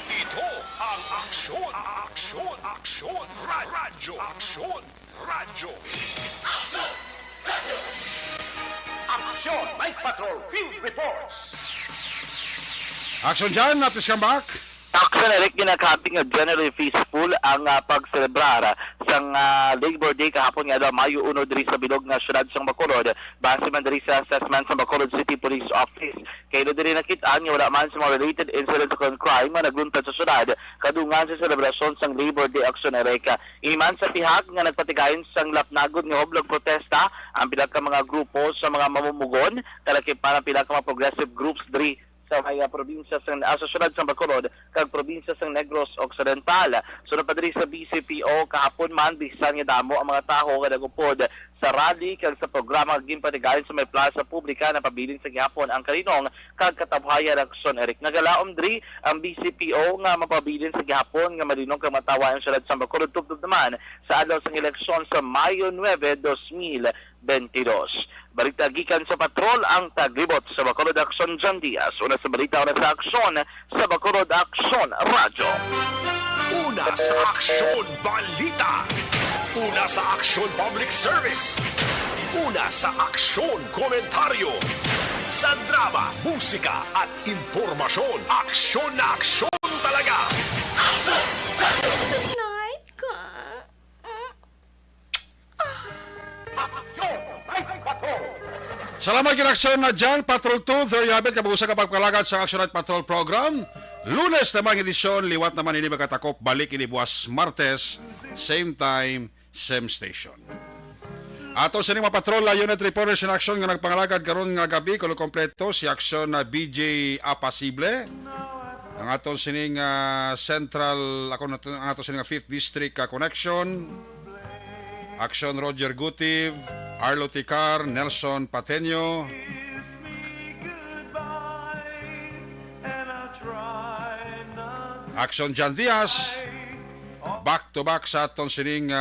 Ito ang aksyon, aksyon, aksyon, radyo, aksyon, radyo. Aksyon, Night Patrol, Field Reports. Action John, please come back. Action Eric, ginakabing generally peaceful ang pagselebrar sang Labor Day kahapon nga daw Mayo 1 diri sa bilog nga syudad sang Bacolod. Base man diri sa assessment sa Bacolod City Police Office. Kay diri nakit-an nga wala man sa mga related incidents of crime nga nagluntad sa syudad kadungan sa selebrasyon sang Labor Day Action Eric. Iman sa tihak nga nagpatigayon sang lapnagod nga oblog protesta ang pila ka mga grupo sa mga mamumugon kalakip para pila ka mga progressive groups diri sa mga probinsya sa syudad sa Bacolod kag probinsya sa Negros Occidental. Sunod pa diri sa BCPO kahapon man bisan nga damo ang mga tawo nga nagupod sa rally kag sa programa ginpatigayon sa may plaza publika na pabilin sa gihapon ang kaninong kag katabhayan Action Eric. Nagalaom diri ang BCPO nga mapabilin sa gihapon nga malinong kag matawa ang syudad sa Bacolod tubtob naman sa adlaw sang eleksyon sa Mayo 9, 2022. Balita gikan sa patrol ang taglibot sa Bacolod Action John Diaz. Una sa balita, una sa aksyon sa Bacolod Action Radyo. Una sa aksyon balita. Una sa aksyon public service. Una sa aksyon komentaryo. Sa drama, musika at impormasyon. Aksyon na aksyon talaga. Night ka. Salamat kinaksyon na dyan, Patrol 2. There you have it, kabusa ka pagpalagat sa Action at Patrol program. Lunes naman edisyon, liwat naman ini magkatakop, balik ini buwas Martes, same time, same station. Ato sa mga patrol unit reporters in action nga nagpangalagad karon nga gabi, kulo kompleto si Action na BJ Apasible. Ang ato sining Central, ang ato sining 5th District Connection. Action Roger Gutiv, Arlo Ticar, Nelson Pateño. Action John Diaz. Back to back sa aton sining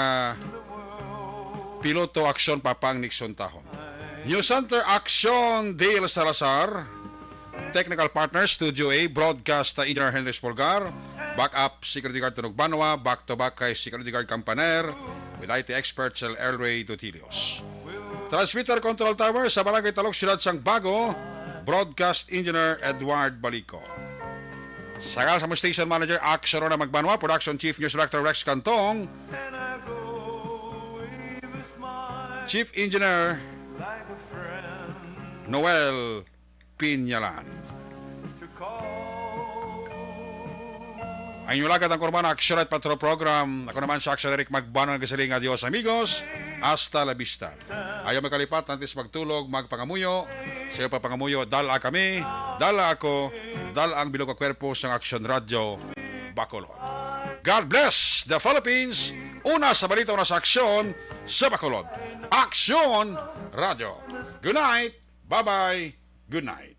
piloto Action Papang Nixon Tahon. News Center Action Dale Salazar. Technical Partner Studio A, Broadcast Engineer Henry Spolgar. Backup Security Guard Tunog Banwa. Back to back kay Security Guard Campaner. With IT expert Sel Airway Dutilios. Transmitter Control Tower sa Barangay Talok, Siyudad Sang Bago. Broadcast Engineer Edward Balico. Sa Station Manager Action Rona Magbanwa. Production Chief News Director Rex Cantong. Chief Engineer Noel Pinyalan. Ang inyong lagad ang Korban Action at Patrol Program. Ako naman sa Action Eric Magbano ng Gasaling. Adios amigos. Hasta la vista. Ayaw magkalipat, nantis magtulog, magpangamuyo. Sa iyo pa pangamuyo, dala kami, dala ako, dala ang bilog kwerpo sa Action Radio Bacolod. God bless the Philippines. Una sa balita, una sa aksyon sa Bacolod. Action Radio. Good night. Bye-bye. Good night.